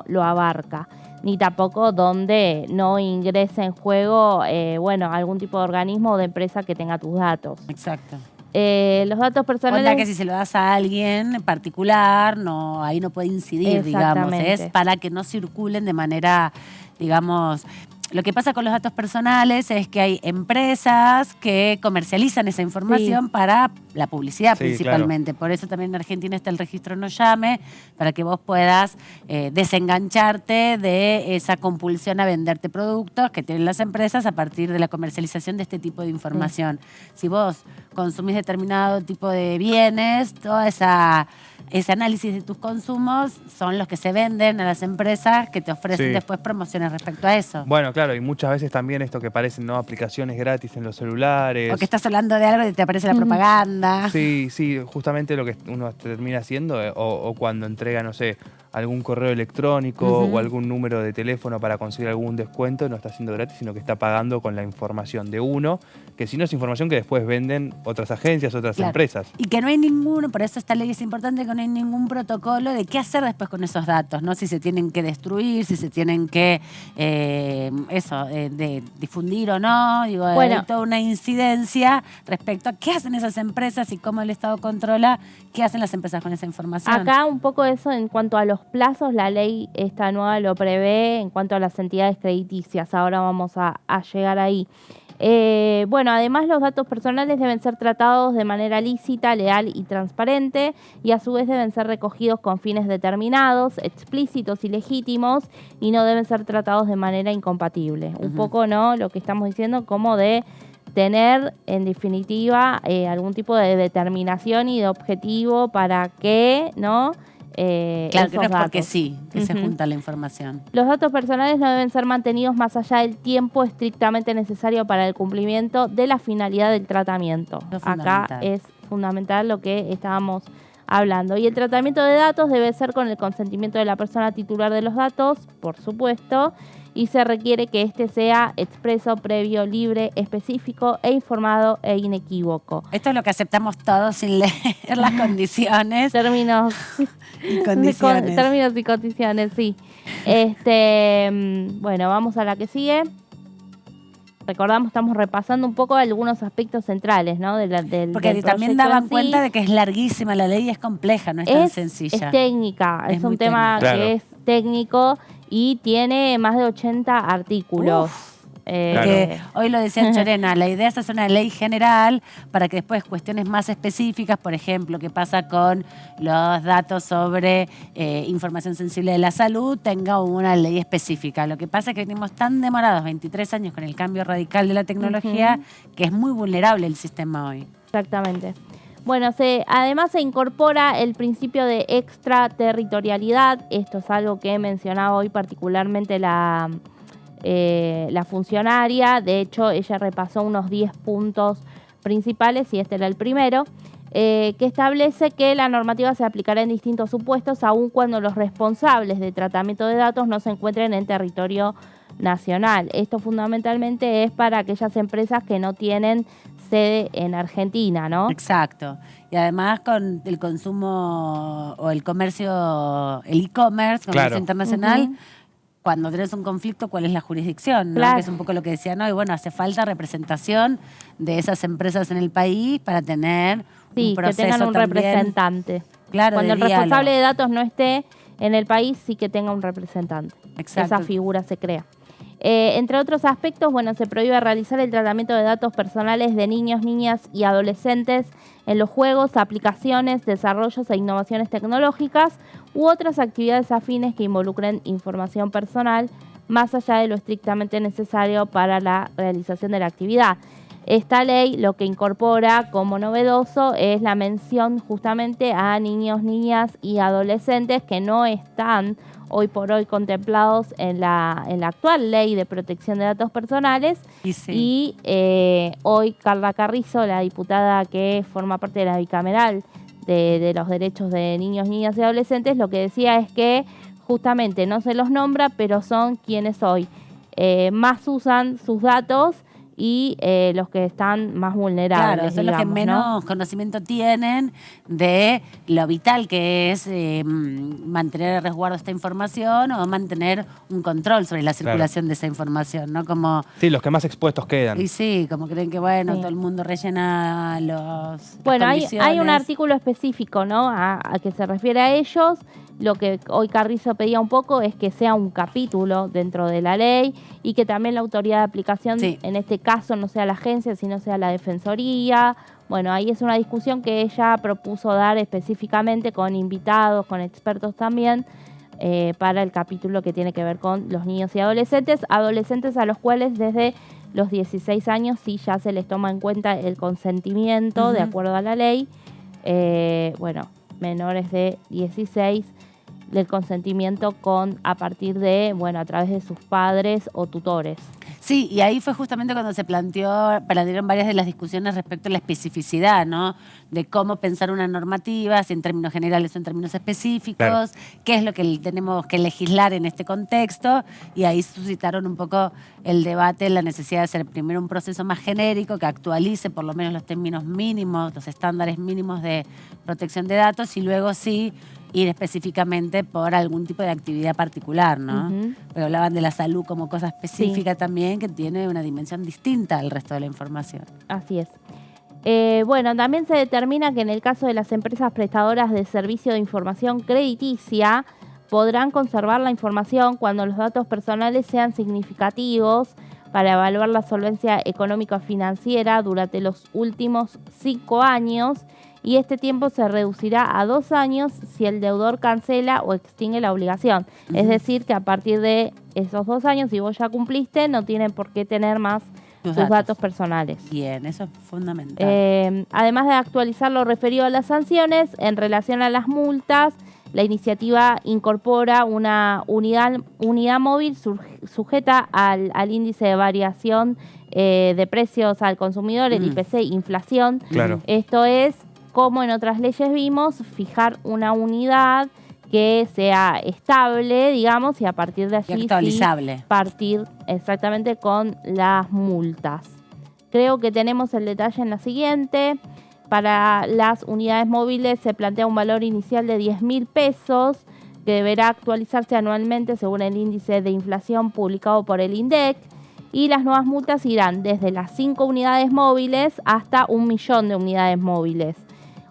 lo abarca. Ni tampoco donde no ingrese en juego, algún tipo de organismo o de empresa que tenga tus datos. Exacto. Los datos personales... Onda que si se lo das a alguien en particular, ahí no puede incidir, digamos. Es para que no circulen de manera, digamos... Lo que pasa con los datos personales es que hay empresas que comercializan esa información para la publicidad principalmente. Claro. Por eso también en Argentina está el registro No Llame, para que vos puedas desengancharte de esa compulsión a venderte productos que tienen las empresas a partir de la comercialización de este tipo de información. Si vos consumís determinado tipo de bienes, toda esa ese análisis de tus consumos son los que se venden a las empresas que te ofrecen Sí. después promociones respecto a eso. Bueno, claro, y muchas veces también esto que parecen, ¿no?, aplicaciones gratis en los celulares. O que estás hablando de algo y te aparece la propaganda. Sí, sí, justamente lo que uno termina haciendo, o cuando entrega, no sé, algún correo electrónico o algún número de teléfono para conseguir algún descuento, no está haciendo gratis, sino que está pagando con la información de uno, que si no es información que después venden otras agencias, otras Claro. empresas. Y que no hay ninguno, por eso esta ley es importante, que no hay ningún protocolo de qué hacer después con esos datos, ¿no? Si se tienen que destruir, si se tienen que de difundir o no. Digo, Bueno. hay toda una incidencia respecto a qué hacen esas empresas y cómo el Estado controla qué hacen las empresas con esa información. Acá un poco eso en cuanto a los plazos, la ley esta nueva lo prevé en cuanto a las entidades crediticias. Ahora vamos a llegar ahí. Bueno, además los datos personales deben ser tratados de manera lícita, leal y transparente, y a su vez deben ser recogidos con fines determinados, explícitos y legítimos, y no deben ser tratados de manera incompatible. Un poco, ¿no?, lo que estamos diciendo, como de tener, en definitiva, algún tipo de determinación y de objetivo para que, ¿no?, claro, que no es esos porque datos. sí que se Ujú. junta la información. Los datos personales no deben ser mantenidos más allá del tiempo estrictamente necesario para el cumplimiento de la finalidad del tratamiento. Lo Acá fundamental. es fundamental lo que estábamos hablando. Y el tratamiento de datos debe ser con el consentimiento de la persona titular de los datos, por supuesto, y se requiere que éste sea expreso, previo, libre, específico e informado e inequívoco. Esto es lo que aceptamos todos sin leer las condiciones. Términos y condiciones. Términos y condiciones, sí. Bueno, vamos a la que sigue. Recordamos, estamos repasando un poco algunos aspectos centrales, ¿no? Del Porque del también proyecto daban en sí. cuenta de que es larguísima la ley y es compleja, no es tan sencilla. Es técnica, es muy un tema técnica. que Claro. es técnico y tiene más de 80 artículos. Que hoy lo decía Chorena, la idea es hacer una ley general para que después cuestiones más específicas, por ejemplo, qué pasa con los datos sobre información sensible de la salud, tenga una ley específica. Lo que pasa es que venimos tan demorados, 23 años con el cambio radical de la tecnología, que es muy vulnerable el sistema hoy. Exactamente. Bueno, además se incorpora el principio de extraterritorialidad. Esto es algo que mencionaba hoy particularmente la funcionaria. De hecho, ella repasó unos 10 puntos principales y este era el primero, que establece que la normativa se aplicará en distintos supuestos, aun cuando los responsables de tratamiento de datos no se encuentren en territorio nacional. Esto fundamentalmente es para aquellas empresas que no tienen sede en Argentina, ¿no? Exacto. Y además con el consumo o el comercio, el e-commerce, comercio Claro. internacional, cuando tenés un conflicto, ¿cuál es la jurisdicción? ¿no? Claro. Que es un poco lo que decía, ¿no? Y bueno, hace falta representación de esas empresas en el país para tener Sí, un proceso que tengan un también, representante. claro, Cuando de el responsable diálogo. de datos no esté en el país, sí que tenga un representante. Exacto. Esa figura se crea. Entre otros aspectos, bueno, se prohíbe realizar el tratamiento de datos personales de niños, niñas y adolescentes en los juegos, aplicaciones, desarrollos e innovaciones tecnológicas u otras actividades afines que involucren información personal más allá de lo estrictamente necesario para la realización de la actividad. Esta ley lo que incorpora como novedoso es la mención justamente a niños, niñas y adolescentes que no están hoy por hoy contemplados en la actual ley de protección de datos personales. Y hoy Carla Carrizo, la diputada que forma parte de la bicameral de los derechos de niños, niñas y adolescentes, lo que decía es que justamente no se los nombra, pero son quienes hoy más usan sus datos y los que están más vulnerables. Claro, son los que digamos, menos ¿no? conocimiento tienen de lo vital que es mantener a resguardo esta información o mantener un control sobre la circulación de esa información, ¿no? Como, Sí, los que más expuestos quedan. y sí, como creen que, bueno, Sí. todo el mundo rellena las Bueno, hay condiciones. un artículo específico, ¿no? A que se refiere a ellos. Lo que hoy Carrizo pedía un poco es que sea un capítulo dentro de la ley y que también la autoridad de aplicación, Sí. en este caso, no sea la agencia, sino sea la Defensoría. Bueno, ahí es una discusión que ella propuso dar específicamente con invitados, con expertos también, para el capítulo que tiene que ver con los niños y adolescentes a los cuales desde los 16 años sí ya se les toma en cuenta el consentimiento de acuerdo a la ley. Bueno, menores de 16 del consentimiento a partir de, bueno, a través de sus padres o tutores. Sí, y ahí fue justamente cuando se plantearon varias de las discusiones respecto a la especificidad, ¿no? De cómo pensar una normativa, si en términos generales o en términos específicos, claro, qué es lo que tenemos que legislar en este contexto, y ahí suscitaron un poco el debate, la necesidad de hacer primero un proceso más genérico que actualice por lo menos los términos mínimos, los estándares mínimos de protección de datos, y luego sí ir específicamente por algún tipo de actividad particular, ¿no? Pero hablaban de la salud como cosa específica también, que tiene una dimensión distinta al resto de la información. Así es. Bueno, también se determina que en el caso de las empresas prestadoras de servicio de información crediticia, podrán conservar la información cuando los datos personales sean significativos para evaluar la solvencia económico-financiera durante los últimos 5 años, y este tiempo se reducirá a 2 años si el deudor cancela o extingue la obligación. Es decir, que a partir de esos 2 años, si vos ya cumpliste, no tienen por qué tener más tus datos personales. Bien, eso es fundamental. Además de actualizar lo referido a las sanciones, en relación a las multas, la iniciativa incorpora una unidad móvil sujeta al índice de variación de precios al consumidor, el IPC, inflación. Claro. Esto es, como en otras leyes vimos, fijar una unidad que sea estable, digamos, y a partir de allí actualizable. Sí, partir exactamente con las multas. Creo que tenemos el detalle en la siguiente. Para las unidades móviles se plantea un valor inicial de 10.000 pesos que deberá actualizarse anualmente según el índice de inflación publicado por el INDEC, y las nuevas multas irán desde las 5 unidades móviles hasta 1 millón de unidades móviles,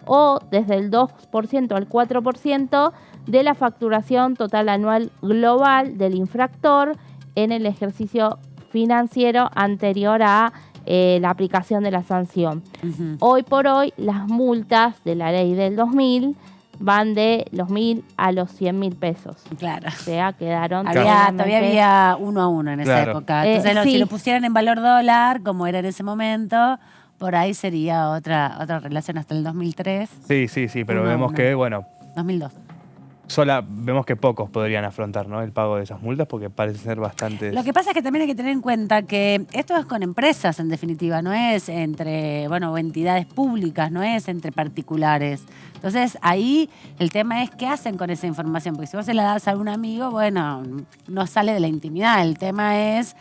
o desde el 2% al 4% de la facturación total anual global del infractor en el ejercicio financiero anterior a la aplicación de la sanción. Hoy por hoy, las multas de la ley del 2000 van de los 1.000 a los 100.000 pesos. Claro. O sea, quedaron... Todavía había 1 a 1 en esa época. Entonces, sí, si lo pusieran en valor dólar, como era en ese momento, por ahí sería otra relación hasta el 2003. Sí, pero vemos que, bueno... 2002. Vemos que pocos podrían afrontar, ¿no?, el pago de esas multas, porque parece ser bastante... Lo que pasa es que también hay que tener en cuenta que esto es con empresas, en definitiva, no es entre, entidades públicas, no es entre particulares. Entonces, ahí el tema es qué hacen con esa información, porque si vos se la das a un amigo, no sale de la intimidad. El tema es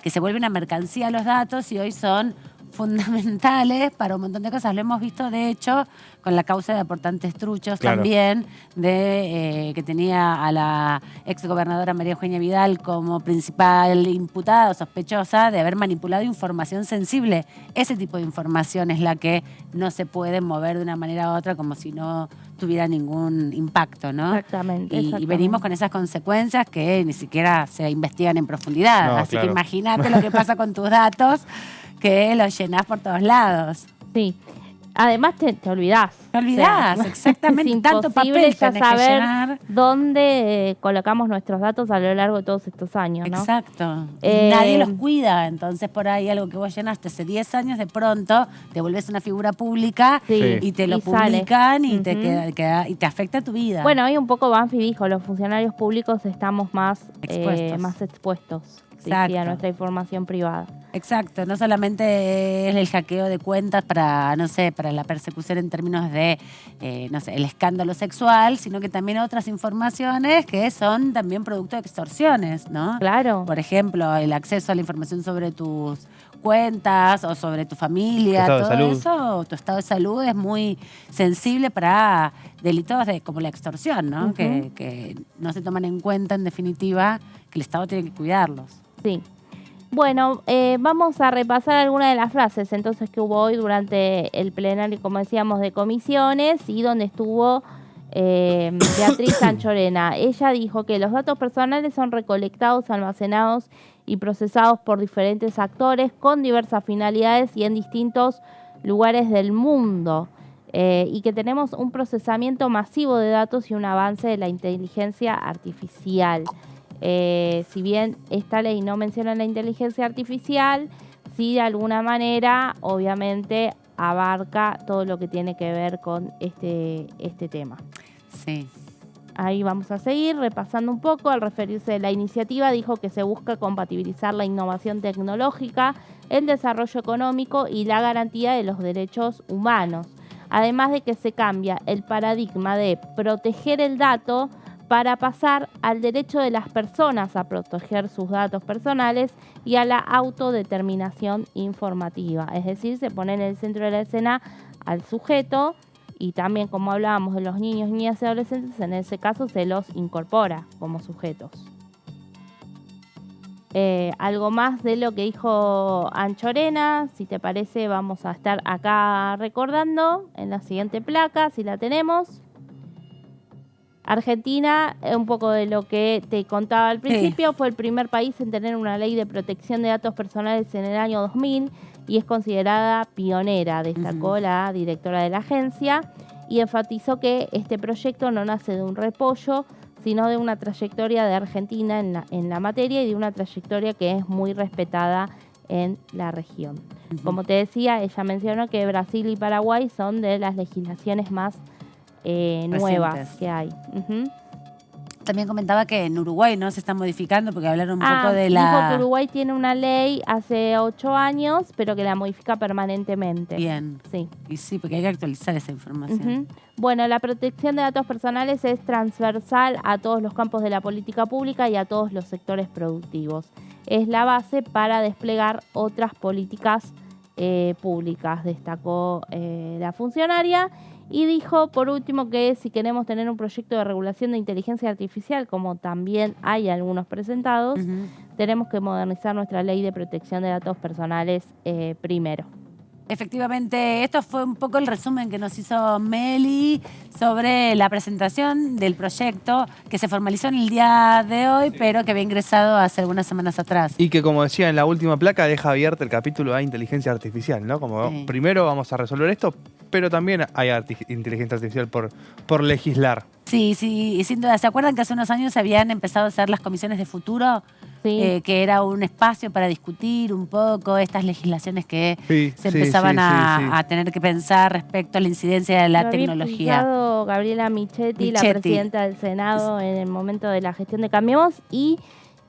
que se vuelve una mercancía los datos, y hoy son fundamentales para un montón de cosas. Lo hemos visto, de hecho, con la causa de aportantes truchos, claro, también, que tenía a la exgobernadora María Eugenia Vidal como principal imputada o sospechosa de haber manipulado información sensible. Ese tipo de información es la que no se puede mover de una manera u otra como si no tuviera ningún impacto, ¿no? Exactamente. Y venimos con esas consecuencias que ni siquiera se investigan en profundidad. Así que imagínate lo que pasa con tus datos, que los llenás por todos lados. Sí. Además te olvidás. Te olvidás, o sea, exactamente. Es tanto papel ya tenés saber que llenar. Dónde colocamos nuestros datos a lo largo de todos estos años, ¿no? Exacto. Nadie los cuida. Entonces, por ahí algo que vos llenaste hace 10 años, de pronto te volvés una figura pública y te lo publican y te queda y te afecta tu vida. Bueno, hoy un poco Banfi dijo, los funcionarios públicos estamos más expuestos. Sí, a nuestra información privada. Exacto, no solamente es el hackeo de cuentas para la persecución en términos de, el escándalo sexual, sino que también otras informaciones que son también producto de extorsiones, ¿no? Claro. Por ejemplo, el acceso a la información sobre tus cuentas o sobre tu familia, todo eso, tu estado de salud es muy sensible para delitos como la extorsión, ¿no? Que no se toman en cuenta, en definitiva, que el Estado tiene que cuidarlos. Sí. Bueno, vamos a repasar algunas de las frases entonces que hubo hoy durante el plenario, como decíamos, de comisiones, y donde estuvo Beatriz Sanchorena. Ella dijo que los datos personales son recolectados, almacenados y procesados por diferentes actores con diversas finalidades y en distintos lugares del mundo, y que tenemos un procesamiento masivo de datos y un avance de la inteligencia artificial. Si bien esta ley no menciona la inteligencia artificial, sí de alguna manera, obviamente, abarca todo lo que tiene que ver con este tema. Sí. Ahí vamos a seguir repasando un poco. Al referirse a la iniciativa, dijo que se busca compatibilizar la innovación tecnológica, el desarrollo económico y la garantía de los derechos humanos. Además de que se cambia el paradigma de proteger el dato para pasar al derecho de las personas a proteger sus datos personales y a la autodeterminación informativa. Es decir, se pone en el centro de la escena al sujeto y también, como hablábamos de los niños, niñas y adolescentes, en ese caso se los incorpora como sujetos. Algo más de lo que dijo Anchorena, si te parece vamos a estar acá recordando en la siguiente placa, si la tenemos. Argentina, un poco de lo que te contaba al principio, fue el primer país en tener una ley de protección de datos personales en el año 2000 y es considerada pionera, destacó la directora de la agencia y enfatizó que este proyecto no nace de un repollo, sino de una trayectoria de Argentina en la materia y de una trayectoria que es muy respetada en la región. Como te decía, ella mencionó que Brasil y Paraguay son de las legislaciones más nuevas que hay. También comentaba que en Uruguay no se está modificando porque hablaron un poco de la... Dijo que Uruguay tiene una ley hace 8 años, pero que la modifica permanentemente. Bien. Sí. Y sí, porque hay que actualizar esa información. Bueno, la protección de datos personales es transversal a todos los campos de la política pública y a todos los sectores productivos. Es la base para desplegar otras políticas públicas, destacó la funcionaria. Y dijo, por último, que si queremos tener un proyecto de regulación de inteligencia artificial, como también hay algunos presentados, tenemos que modernizar nuestra ley de protección de datos personales primero. Efectivamente, esto fue un poco el resumen que nos hizo Meli sobre la presentación del proyecto que se formalizó en el día de hoy, pero que había ingresado hace algunas semanas atrás. Y que, como decía en la última placa, deja abierto el capítulo a inteligencia artificial, ¿no? Como primero vamos a resolver esto, pero también hay inteligencia artificial por legislar. Sí, sí, y sin duda. ¿Se acuerdan que hace unos años habían empezado a hacer las comisiones de futuro? Sí. Que era un espacio para discutir un poco estas legislaciones que se empezaban a tener que pensar respecto a la incidencia de la tecnología. Había Gabriela Michetti, la presidenta del Senado, en el momento de la gestión de Cambiemos, y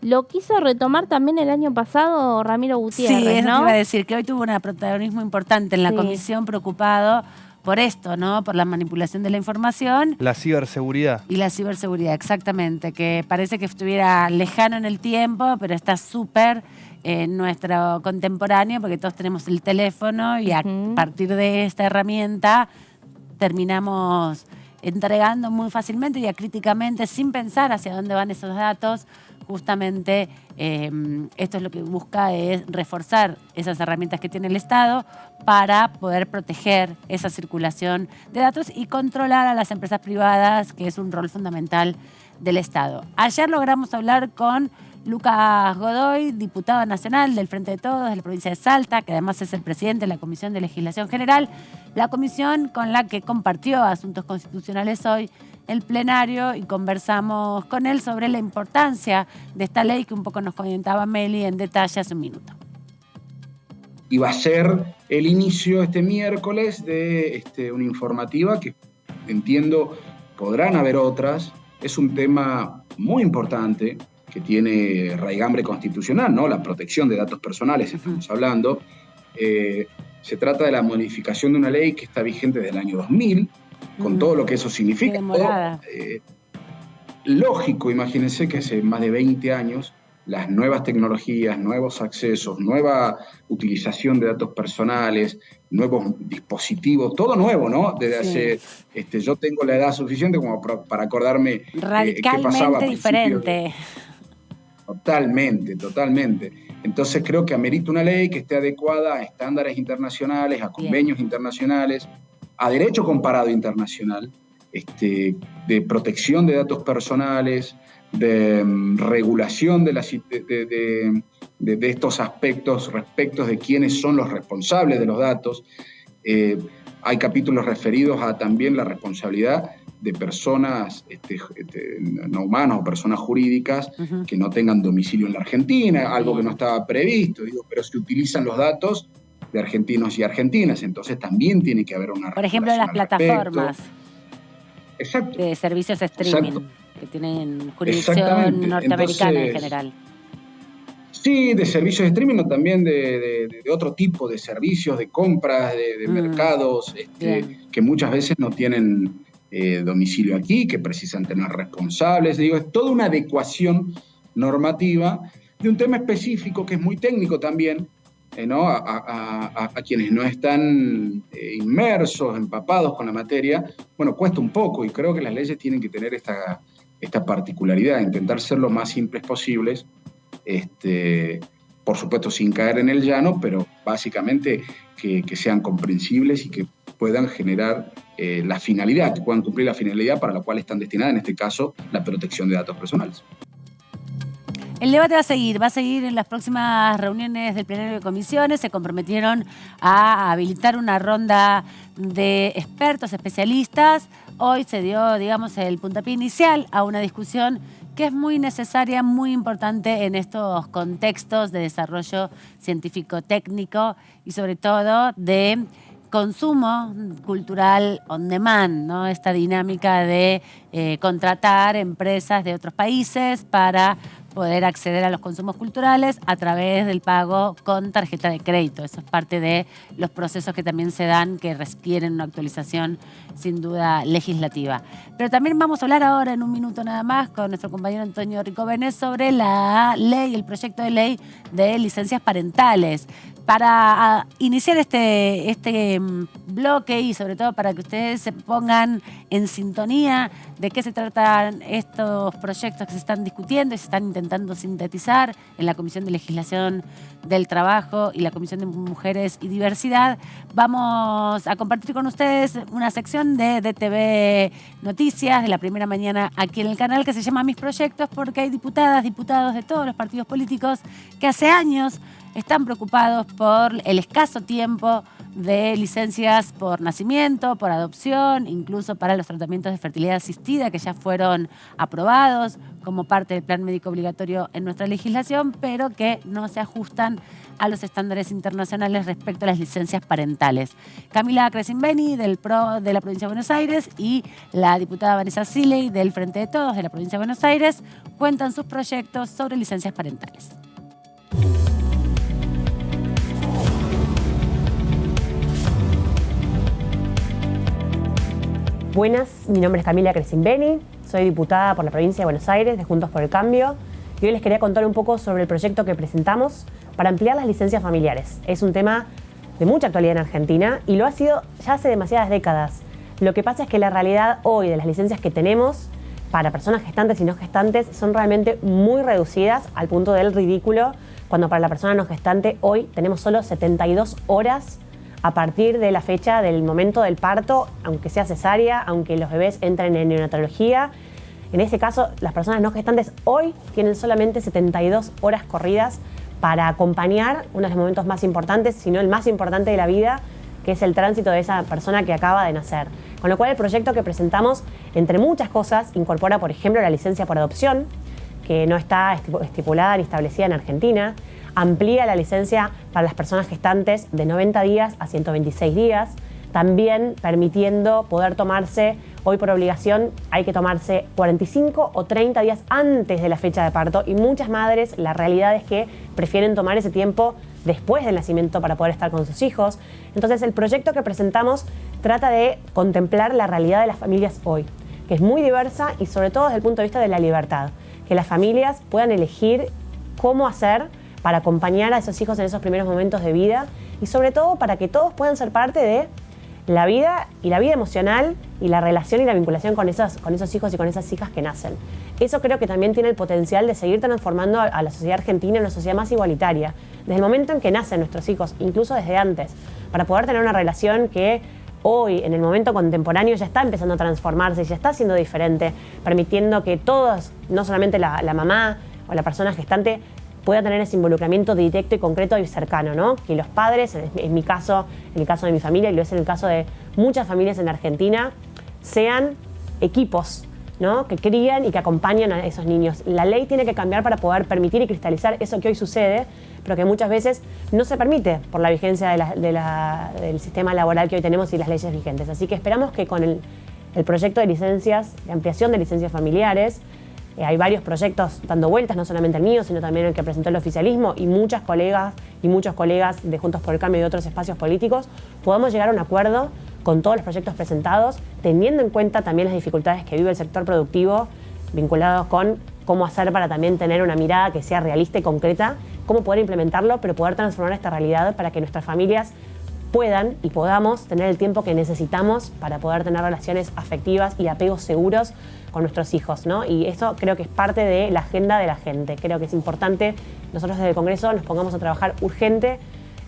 lo quiso retomar también el año pasado Ramiro Gutiérrez, sí, eso ¿no? te iba a decir, que hoy tuvo un protagonismo importante en la comisión, preocupado por esto, ¿no? Por la manipulación de la información. La ciberseguridad. Y la ciberseguridad, exactamente, que parece que estuviera lejano en el tiempo, pero está súper en nuestro contemporáneo, porque todos tenemos el teléfono y a partir de esta herramienta terminamos entregando muy fácilmente y acríticamente, sin pensar hacia dónde van esos datos. Justamente esto es lo que busca, es reforzar esas herramientas que tiene el Estado para poder proteger esa circulación de datos y controlar a las empresas privadas, que es un rol fundamental del Estado. Ayer logramos hablar con Lucas Godoy, diputado nacional del Frente de Todos de la provincia de Salta, que además es el presidente de la Comisión de Legislación General, la comisión con la que compartió asuntos constitucionales hoy el plenario, y conversamos con él sobre la importancia de esta ley que un poco nos comentaba Meli en detalle hace un minuto. Y va a ser el inicio este miércoles de una informativa que entiendo podrán haber otras. Es un tema muy importante que tiene raigambre constitucional, ¿no? La protección de datos personales, estamos hablando. Se trata de la modificación de una ley que está vigente desde el año 2000, con todo lo que eso significa. Lógico, imagínense que hace más de 20 años las nuevas tecnologías, nuevos accesos, nueva utilización de datos personales, nuevos dispositivos, todo nuevo, ¿no? Desde hace, yo tengo la edad suficiente como para acordarme radicalmente qué pasaba diferente. Totalmente, totalmente. Entonces creo que amerita una ley que esté adecuada a estándares internacionales, a convenios internacionales, a derecho comparado internacional, de protección de datos personales, de regulación de estos aspectos respecto de quiénes son los responsables de los datos. Hay capítulos referidos a también la responsabilidad de personas no humanas o personas jurídicas que no tengan domicilio en la Argentina, algo que no estaba previsto, pero se utilizan los datos de argentinos y argentinas, entonces también tiene que haber una Por ejemplo, las plataformas de servicios streaming que tienen jurisdicción norteamericana en general. Sí, de servicios de streaming, o también de otro tipo de servicios, de compras, de mercados, que muchas veces no tienen domicilio aquí, que precisan tener responsables. Digo, es toda una adecuación normativa de un tema específico que es muy técnico también, ¿no? A quienes no están inmersos, empapados con la materia, bueno, cuesta un poco, y creo que las leyes tienen que tener esta particularidad, intentar ser lo más simples posibles, por supuesto sin caer en el llano, pero básicamente que sean comprensibles y que puedan generar la finalidad, que puedan cumplir la finalidad para la cual están destinadas, en este caso, la protección de datos personales. El debate va a seguir en las próximas reuniones del plenario de comisiones. Se comprometieron a habilitar una ronda de expertos, especialistas. Hoy se dio, digamos, el puntapié inicial a una discusión que es muy necesaria, muy importante en estos contextos de desarrollo científico-técnico y sobre todo de consumo cultural on demand, ¿no? Esta dinámica de contratar empresas de otros países para poder acceder a los consumos culturales a través del pago con tarjeta de crédito. Eso es parte de los procesos que también se dan, que requieren una actualización sin duda legislativa. Pero también vamos a hablar ahora en un minuto nada más con nuestro compañero Antonio Ricobenes sobre la ley, el proyecto de ley de licencias parentales. Para iniciar este bloque y sobre todo para que ustedes se pongan en sintonía de qué se tratan estos proyectos que se están discutiendo y se están intentando sintetizar en la Comisión de Legislación del Trabajo y la Comisión de Mujeres y Diversidad, vamos a compartir con ustedes una sección de DTV Noticias de la primera mañana aquí en el canal que se llama Mis Proyectos, porque hay diputadas, diputados de todos los partidos políticos que hace años están preocupados por el escaso tiempo de licencias por nacimiento, por adopción, incluso para los tratamientos de fertilidad asistida que ya fueron aprobados como parte del plan médico obligatorio en nuestra legislación, pero que no se ajustan a los estándares internacionales respecto a las licencias parentales. Camila Crescimbeni del PRO de la provincia de Buenos Aires y la diputada Vanessa Siley del Frente de Todos de la provincia de Buenos Aires cuentan sus proyectos sobre licencias parentales. Buenas, mi nombre es Camila Crescimbeni, soy diputada por la provincia de Buenos Aires de Juntos por el Cambio y hoy les quería contar un poco sobre el proyecto que presentamos para ampliar las licencias familiares. Es un tema de mucha actualidad en Argentina y lo ha sido ya hace demasiadas décadas. Lo que pasa es que la realidad hoy de las licencias que tenemos para personas gestantes y no gestantes son realmente muy reducidas al punto del ridículo, cuando para la persona no gestante hoy tenemos solo 72 horas a partir de la fecha del momento del parto, aunque sea cesárea, aunque los bebés entren en neonatología. En ese caso, las personas no gestantes hoy tienen solamente 72 horas corridas para acompañar uno de los momentos más importantes, si no el más importante de la vida, que es el tránsito de esa persona que acaba de nacer. Con lo cual, el proyecto que presentamos, entre muchas cosas, incorpora, por ejemplo, la licencia por adopción, que no está estipulada ni establecida en Argentina. Amplía la licencia para las personas gestantes de 90 días a 126 días, también permitiendo poder tomarse, hoy por obligación hay que tomarse 45 o 30 días antes de la fecha de parto y muchas madres la realidad es que prefieren tomar ese tiempo después del nacimiento para poder estar con sus hijos. Entonces el proyecto que presentamos trata de contemplar la realidad de las familias hoy, que es muy diversa y sobre todo desde el punto de vista de la libertad, que las familias puedan elegir cómo hacer para acompañar a esos hijos en esos primeros momentos de vida y sobre todo para que todos puedan ser parte de la vida y la vida emocional y la relación y la vinculación con esos hijos y con esas hijas que nacen. Eso creo que también tiene el potencial de seguir transformando a la sociedad argentina en una sociedad más igualitaria, desde el momento en que nacen nuestros hijos, incluso desde antes, para poder tener una relación que hoy, en el momento contemporáneo, ya está empezando a transformarse, ya está siendo diferente, permitiendo que todos, no solamente la mamá o la persona gestante, pueda tener ese involucramiento directo y concreto y cercano, ¿no? Que los padres, en mi caso, en el caso de mi familia y lo es en el caso de muchas familias en Argentina, sean equipos ¿no? Que crían y que acompañan a esos niños. La ley tiene que cambiar para poder permitir y cristalizar eso que hoy sucede, pero que muchas veces no se permite por la vigencia del sistema laboral que hoy tenemos y las leyes vigentes. Así que esperamos que con el proyecto de licencias, de ampliación de licencias familiares, hay varios proyectos dando vueltas, no solamente el mío, sino también el que presentó el oficialismo y muchas colegas y muchos colegas de Juntos por el Cambio y de otros espacios políticos, podamos llegar a un acuerdo con todos los proyectos presentados, teniendo en cuenta también las dificultades que vive el sector productivo, vinculados con cómo hacer para también tener una mirada que sea realista y concreta, cómo poder implementarlo, pero poder transformar esta realidad para que nuestras familias puedan y podamos tener el tiempo que necesitamos para poder tener relaciones afectivas y apegos seguros con nuestros hijos, ¿no? Y eso creo que es parte de la agenda de la gente. Creo que es importante, nosotros desde el Congreso nos pongamos a trabajar urgente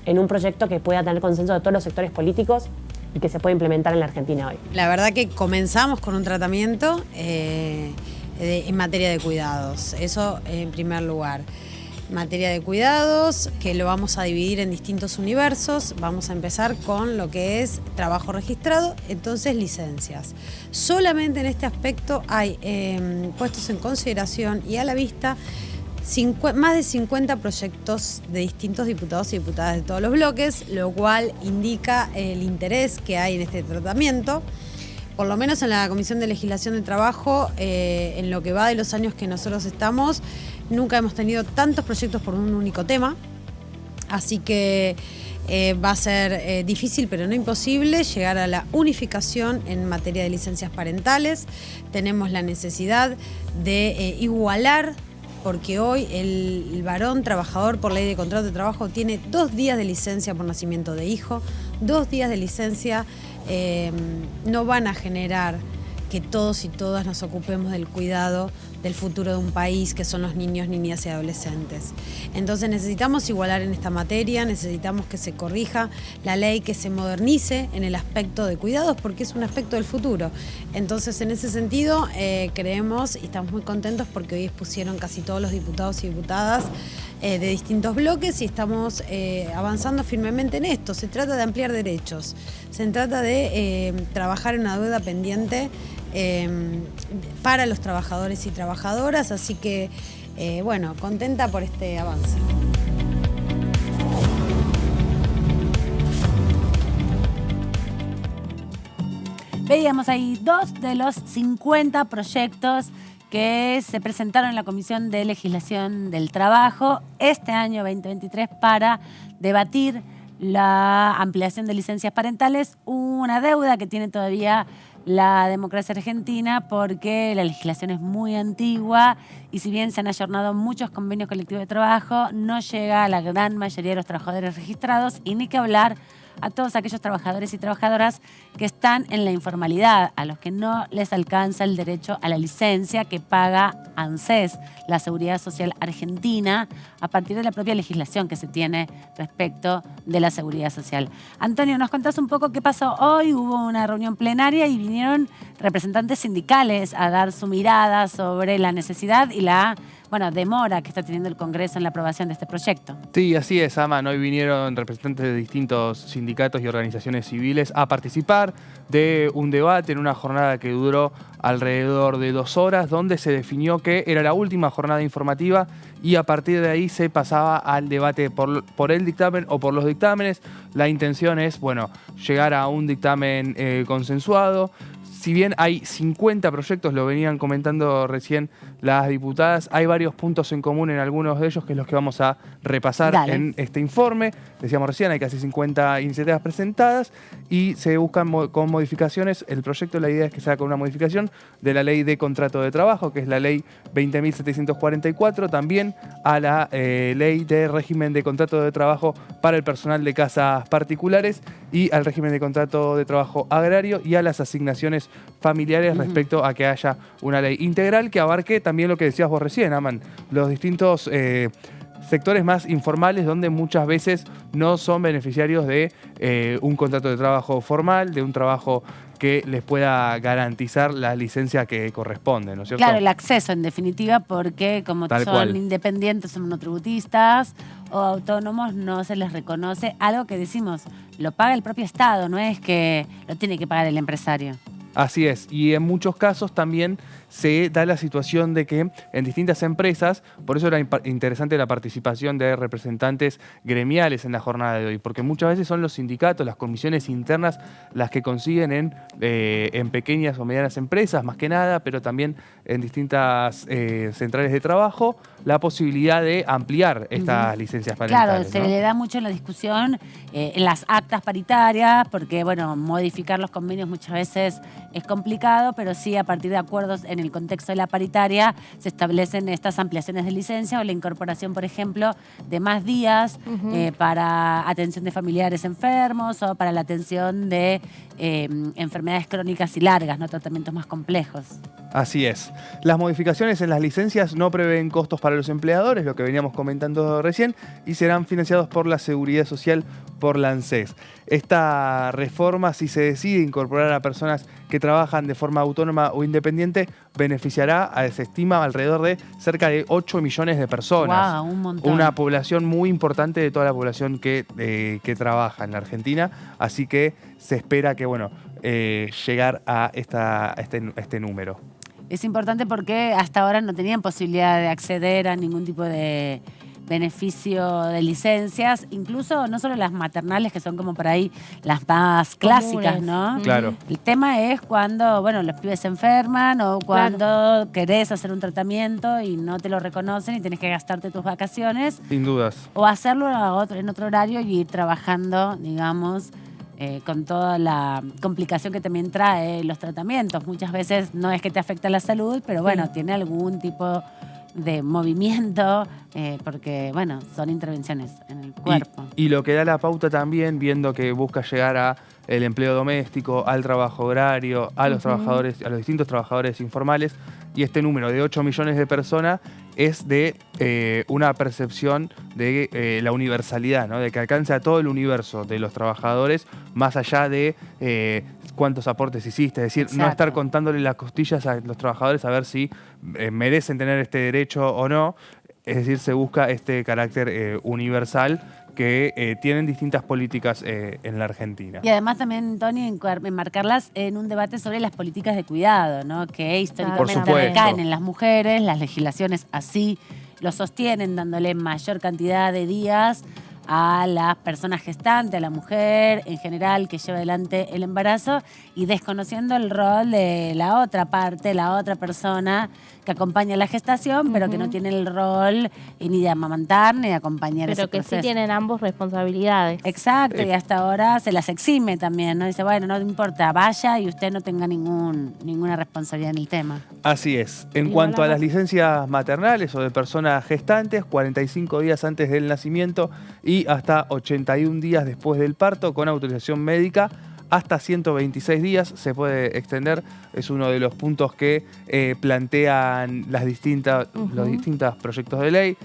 en un proyecto que pueda tener consenso de todos los sectores políticos y que se pueda implementar en la Argentina hoy. La verdad que comenzamos con un tratamiento en materia de cuidados, eso en primer lugar. Materia de cuidados, que lo vamos a dividir en distintos universos. Vamos a empezar con lo que es trabajo registrado, entonces licencias. Solamente en este aspecto hay puestos en consideración y a la vista más de 50 proyectos de distintos diputados y diputadas de todos los bloques, lo cual indica el interés que hay en este tratamiento. Por lo menos en la Comisión de Legislación de Trabajo, en lo que va de los años que nosotros estamos, nunca hemos tenido tantos proyectos por un único tema, así que va a ser difícil, pero no imposible, llegar a la unificación en materia de licencias parentales. Tenemos la necesidad de igualar, porque hoy el varón trabajador por ley de contrato de trabajo tiene 2 días de licencia por nacimiento de hijo, 2 días de licencia no van a generar que todos y todas nos ocupemos del cuidado del futuro de un país, que son los niños, niñas y adolescentes. Entonces necesitamos igualar en esta materia, necesitamos que se corrija la ley, que se modernice en el aspecto de cuidados, porque es un aspecto del futuro. Entonces, en ese sentido, creemos y estamos muy contentos porque hoy expusieron casi todos los diputados y diputadas de distintos bloques y estamos avanzando firmemente en esto. Se trata de ampliar derechos, se trata de trabajar en una deuda pendiente para los trabajadores y trabajadoras, así que, bueno, contenta por este avance. Veíamos ahí 2 de los 50 proyectos que se presentaron en la Comisión de Legislación del Trabajo este año 2023 para debatir la ampliación de licencias parentales, una deuda que tiene todavía la democracia argentina porque la legislación es muy antigua y si bien se han ayornado muchos convenios colectivos de trabajo, no llega a la gran mayoría de los trabajadores registrados y ni que hablar a todos aquellos trabajadores y trabajadoras que están en la informalidad, a los que no les alcanza el derecho a la licencia que paga ANSES, la Seguridad Social Argentina, a partir de la propia legislación que se tiene respecto de la seguridad social. Antonio, ¿nos contás un poco qué pasó hoy? Hubo una reunión plenaria y vinieron representantes sindicales a dar su mirada sobre la necesidad y la demora que está teniendo el Congreso en la aprobación de este proyecto. Sí, así es, Aman. Hoy vinieron representantes de distintos sindicatos y organizaciones civiles a participar de un debate en una jornada que duró alrededor de 2 horas, donde se definió que era la última jornada informativa y a partir de ahí se pasaba al debate por el dictamen o por los dictámenes. La intención es, llegar a un dictamen consensuado. Si bien hay 50 proyectos, lo venían comentando recién las diputadas, hay varios puntos en común en algunos de ellos, que es los que vamos a repasar en este informe. Decíamos recién, hay casi 50 iniciativas presentadas y se buscan con modificaciones. El proyecto, la idea es que se haga con una modificación de la ley de contrato de trabajo, que es la ley 20.744, también a la ley de régimen de contrato de trabajo para el personal de casas particulares y al régimen de contrato de trabajo agrario y a las asignaciones familiares respecto a que haya una ley integral que abarque también lo que decías vos recién, Aman, los distintos sectores más informales donde muchas veces no son beneficiarios de un contrato de trabajo formal, de un trabajo que les pueda garantizar la licencia que corresponde, ¿no es cierto? Claro, el acceso en definitiva, porque como son independientes, son monotributistas o autónomos, no se les reconoce algo que decimos, lo paga el propio Estado, no es que lo tiene que pagar el empresario. Así es, y en muchos casos también se da la situación de que en distintas empresas, por eso era interesante la participación de representantes gremiales en la jornada de hoy, porque muchas veces son los sindicatos, las comisiones internas las que consiguen en pequeñas o medianas empresas, más que nada, pero también en distintas centrales de trabajo, la posibilidad de ampliar estas licencias parentales. Claro, se ¿no? le da mucho en la discusión en las actas paritarias, porque bueno, modificar los convenios muchas veces es complicado, pero sí a partir de acuerdos en el contexto de la paritaria se establecen estas ampliaciones de licencia o la incorporación, por ejemplo, de más días para atención de familiares enfermos o para la atención de enfermedades crónicas y largas, no tratamientos más complejos. Así es. Las modificaciones en las licencias no prevén costos para los empleadores, lo que veníamos comentando recién, y serán financiados por la Seguridad Social, por la ANSES. Esta reforma, si se decide incorporar a personas que trabajan de forma autónoma o independiente, beneficiará, se estima, alrededor de cerca de 8 millones de personas. Wow, un montón. Una población muy importante de toda la población que trabaja en la Argentina. Así que se espera que, bueno, llegar a este número. Es importante porque hasta ahora no tenían posibilidad de acceder a ningún tipo de beneficio de licencias, incluso no solo las maternales, que son como por ahí las más clásicas, ¿no? Claro. El tema es cuando, bueno, los pibes se enferman o cuando querés hacer un tratamiento y no te lo reconocen y tenés que gastarte tus vacaciones. Sin dudas. O hacerlo en otro horario y ir trabajando, digamos, con toda la complicación que también trae los tratamientos. Muchas veces no es que te afecta la salud, pero bueno, tiene algún tipo de movimiento, porque bueno, son intervenciones en el cuerpo. Y lo que da la pauta también, viendo que busca llegar a el empleo doméstico, al trabajo agrario, a los trabajadores, a los distintos trabajadores informales, y este número de 8 millones de personas es de una percepción de la universalidad, ¿no? De que alcance a todo el universo de los trabajadores, más allá de cuántos aportes hiciste, es decir, no estar contándole las costillas a los trabajadores a ver si merecen tener este derecho o no, es decir, se busca este carácter universal que tienen distintas políticas en la Argentina. Y además también, Tony, enmarcarlas en un debate sobre las políticas de cuidado, ¿no? Que históricamente recaen en las mujeres, las legislaciones así lo sostienen, dándole mayor cantidad de días a las personas gestantes, a la mujer en general que lleva adelante el embarazo, y desconociendo el rol de la otra parte, la otra persona que acompaña la gestación, pero que no tiene el rol ni de amamantar ni de acompañar ese proceso. Pero que sí tienen ambos responsabilidades. Exacto, y hasta ahora se las exime también, ¿no? Dice, bueno, no importa, vaya y usted no tenga ninguna responsabilidad en el tema. Así es. En cuanto a las licencias maternales o de personas gestantes, 45 días antes del nacimiento y hasta 81 días después del parto, con autorización médica, hasta 126 días se puede extender. Es uno de los puntos que plantean los distintos proyectos de ley.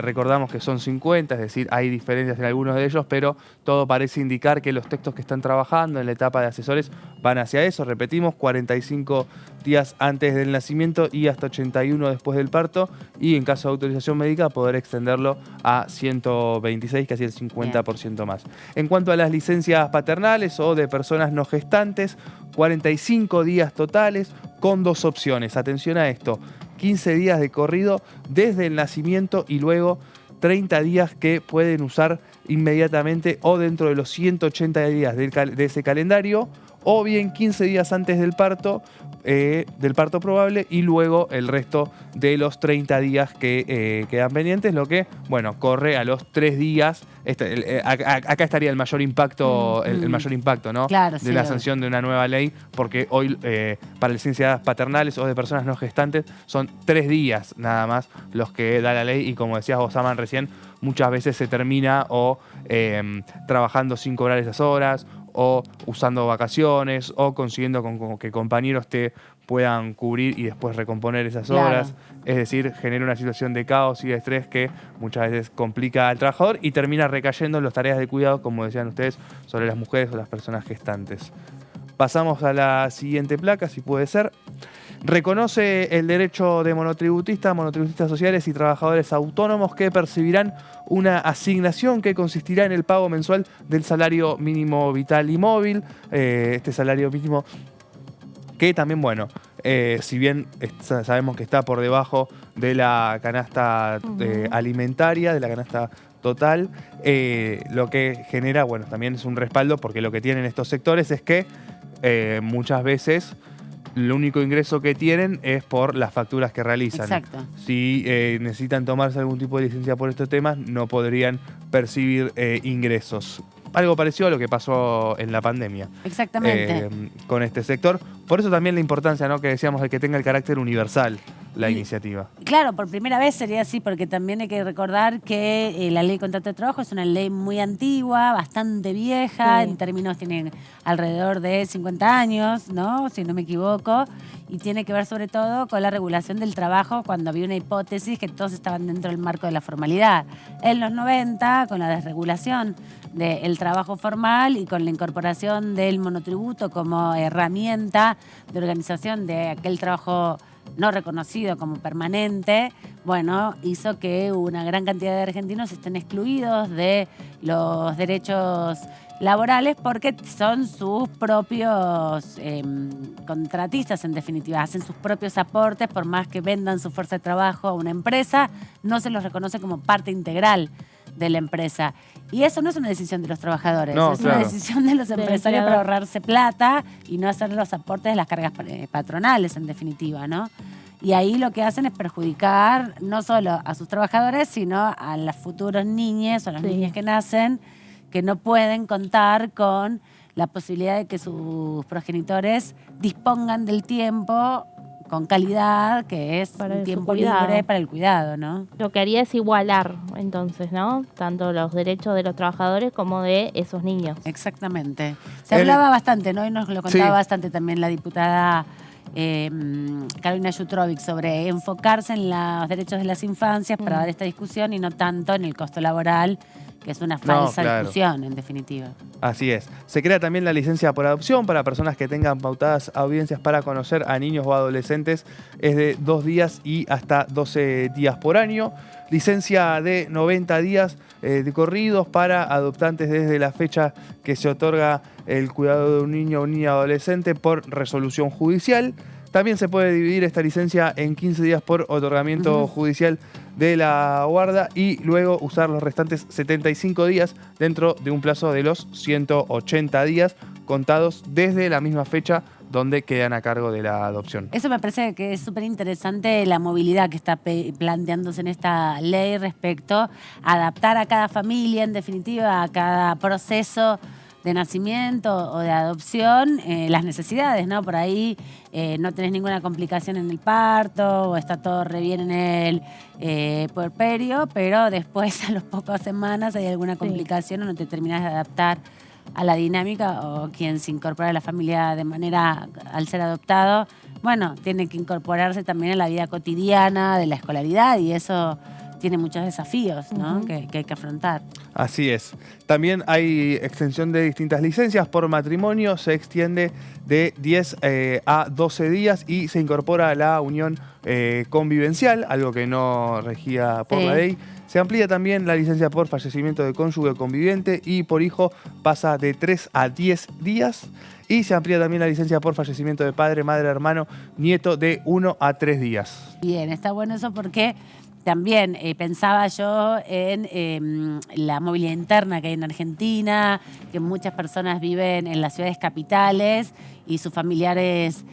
Recordamos que son 50, es decir, hay diferencias en algunos de ellos, pero todo parece indicar que los textos que están trabajando en la etapa de asesores van hacia eso. Repetimos, 45 días antes del nacimiento y hasta 81 después del parto, y en caso de autorización médica poder extenderlo a 126, casi el 50% más. En cuanto a las licencias paternales o de personas no gestantes, 45 días totales con 2 opciones. Atención a esto, 15 días de corrido desde el nacimiento y luego 30 días que pueden usar inmediatamente o dentro de los 180 días de ese calendario, o bien 15 días antes del parto probable, y luego el resto de los 30 días que quedan pendientes, lo que, bueno, corre a los 3 días. Acá estaría el mayor impacto, el mayor impacto, ¿no? Claro, de la sanción de una nueva ley, porque hoy para licencias paternales o de personas no gestantes son 3 días nada más los que da la ley, y como decías vos, Aman, recién, muchas veces se termina o trabajando sin cobrar esas horas, o usando vacaciones, o consiguiendo que compañeros te puedan cubrir y después recomponer esas horas. Es decir, genera una situación de caos y de estrés que muchas veces complica al trabajador y termina recayendo en las tareas de cuidado, como decían ustedes, sobre las mujeres o las personas gestantes. Pasamos a la siguiente placa, si puede ser. Reconoce el derecho de monotributistas sociales y trabajadores autónomos que percibirán una asignación que consistirá en el pago mensual del salario mínimo vital y móvil. Este salario mínimo que también, bueno, si bien sabemos que está por debajo de la canasta alimentaria, de la canasta total, lo que genera, bueno, también es un respaldo, porque lo que tienen estos sectores es que muchas veces el único ingreso que tienen es por las facturas que realizan. Exacto. Si necesitan tomarse algún tipo de licencia por estos temas, no podrían percibir ingresos. Algo parecido a lo que pasó en la pandemia. Exactamente. Con este sector. Por eso también la importancia, ¿no?, que decíamos, de que tenga el carácter universal la iniciativa. Claro, por primera vez sería así, porque también hay que recordar que la ley de contrato de trabajo es una ley muy antigua, bastante vieja, en términos tiene alrededor de 50 años, ¿no? Si no me equivoco, y tiene que ver sobre todo con la regulación del trabajo cuando había una hipótesis que todos estaban dentro del marco de la formalidad. En los 90, con la desregulación del trabajo formal y con la incorporación del monotributo como herramienta de organización de aquel trabajo no reconocido como permanente, bueno, hizo que una gran cantidad de argentinos estén excluidos de los derechos laborales porque son sus propios contratistas, en definitiva, hacen sus propios aportes, por más que vendan su fuerza de trabajo a una empresa, no se los reconoce como parte integral de la empresa. Y eso no es una decisión de los trabajadores, no, es claro, una decisión de los empresarios para ahorrarse plata y no hacer los aportes de las cargas patronales, en definitiva, ¿no? Y ahí lo que hacen es perjudicar no solo a sus trabajadores, sino a las futuros niñas o a las niñas que nacen, que no pueden contar con la posibilidad de que sus progenitores dispongan del tiempo con calidad, que es para un tiempo libre para el cuidado, ¿no? Lo que haría es igualar, entonces, ¿no? Tanto los derechos de los trabajadores como de esos niños. Exactamente. Se hablaba bastante, ¿no? Y nos lo contaba bastante también la diputada Carolina Yutrovic sobre enfocarse en los derechos de las infancias para dar esta discusión y no tanto en el costo laboral, que es una falsa discusión, en definitiva. Así es. Se crea también la licencia por adopción para personas que tengan pautadas audiencias para conocer a niños o adolescentes. Es de 2 días y hasta 12 días por año. Licencia de 90 días de corridos para adoptantes desde la fecha que se otorga el cuidado de un niño o niña adolescente por resolución judicial. También se puede dividir esta licencia en 15 días por otorgamiento judicial de la guarda y luego usar los restantes 75 días dentro de un plazo de los 180 días contados desde la misma fecha donde quedan a cargo de la adopción. Eso me parece que es súper interesante, la movilidad que está planteándose en esta ley respecto a adaptar a cada familia, en definitiva, a cada proceso de nacimiento o de adopción, las necesidades, ¿no? Por ahí no tenés ninguna complicación en el parto o está todo re bien en el puerperio, pero después a las pocas semanas hay alguna complicación o no te terminás de adaptar a la dinámica, o quien se incorpora a la familia de manera al ser adoptado, bueno, tiene que incorporarse también a la vida cotidiana de la escolaridad y eso tiene muchos desafíos, ¿no? que hay que afrontar. Así es. También hay extensión de distintas licencias por matrimonio, se extiende de 10 a 12 días y se incorpora la unión convivencial, algo que no regía por la ley. Se amplía también la licencia por fallecimiento de cónyuge conviviente y por hijo pasa de 3 a 10 días. Y se amplía también la licencia por fallecimiento de padre, madre, hermano, nieto de 1 a 3 días. Bien, está bueno eso porque también pensaba yo en la movilidad interna que hay en Argentina, que muchas personas viven en las ciudades capitales y sus familiares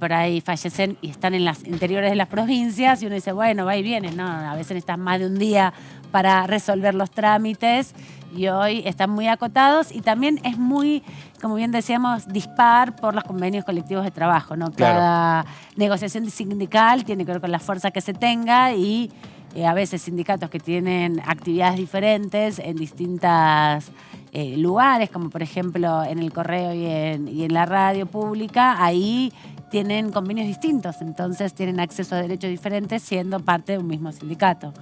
por ahí fallecen y están en las interiores de las provincias y uno dice, bueno, va y viene, no, a veces necesitas más de un día para resolver los trámites y hoy están muy acotados y también es muy, como bien decíamos, dispar por los convenios colectivos de trabajo, ¿no? Cada negociación sindical tiene que ver con la fuerza que se tenga y a veces sindicatos que tienen actividades diferentes en distintos lugares, como por ejemplo en el correo y en la radio pública, ahí tienen convenios distintos, entonces tienen acceso a derechos diferentes siendo parte de un mismo sindicato.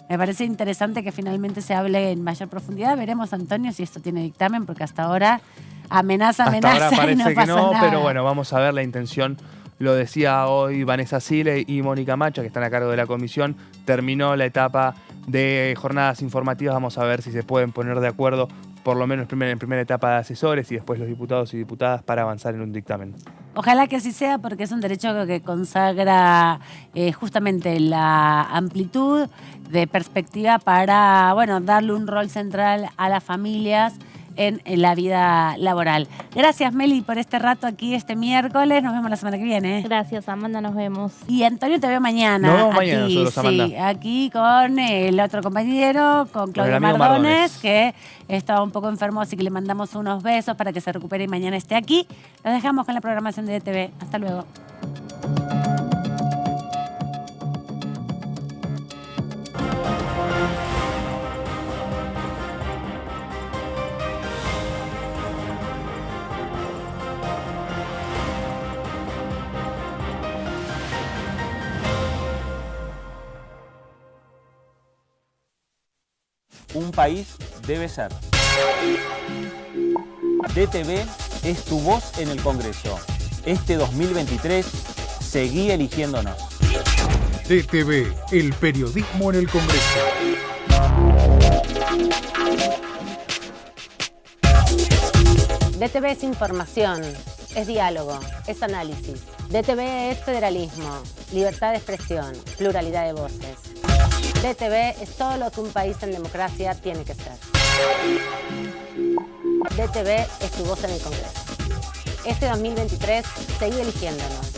Me parece interesante que finalmente se hable en mayor profundidad. Veremos, Antonio, si esto tiene dictamen, porque hasta ahora amenaza ahora parece y no que pasa no, nada. pero bueno, vamos a ver la intención. Lo decía hoy Vanessa Sile y Mónica Macha, que están a cargo de la comisión. Terminó la etapa de jornadas informativas. Vamos a ver si se pueden poner de acuerdo, por lo menos en primera etapa de asesores y después los diputados y diputadas para avanzar en un dictamen. Ojalá que así sea, porque es un derecho que consagra justamente la amplitud de perspectiva para, bueno, darle un rol central a las familias en la vida laboral. Gracias, Meli, por este rato aquí este miércoles. Nos vemos la semana que viene. Gracias, Amanda, nos vemos. Y Antonio, te veo mañana. Nos vemos aquí, mañana nosotros, Amanda. Sí, aquí con el otro compañero, con Claudio el amigo Mardones, que estaba un poco enfermo, así que le mandamos unos besos para que se recupere y mañana esté aquí. Los dejamos con la programación de DTV. Hasta luego. Un país debe ser. DTV es tu voz en el Congreso. Este 2023, seguí eligiéndonos. DTV, el periodismo en el Congreso. DTV es información, es diálogo, es análisis. DTV es federalismo, libertad de expresión, pluralidad de voces. DTV es todo lo que un país en democracia tiene que ser. DTV es tu voz en el Congreso. Este 2023, seguí eligiéndonos.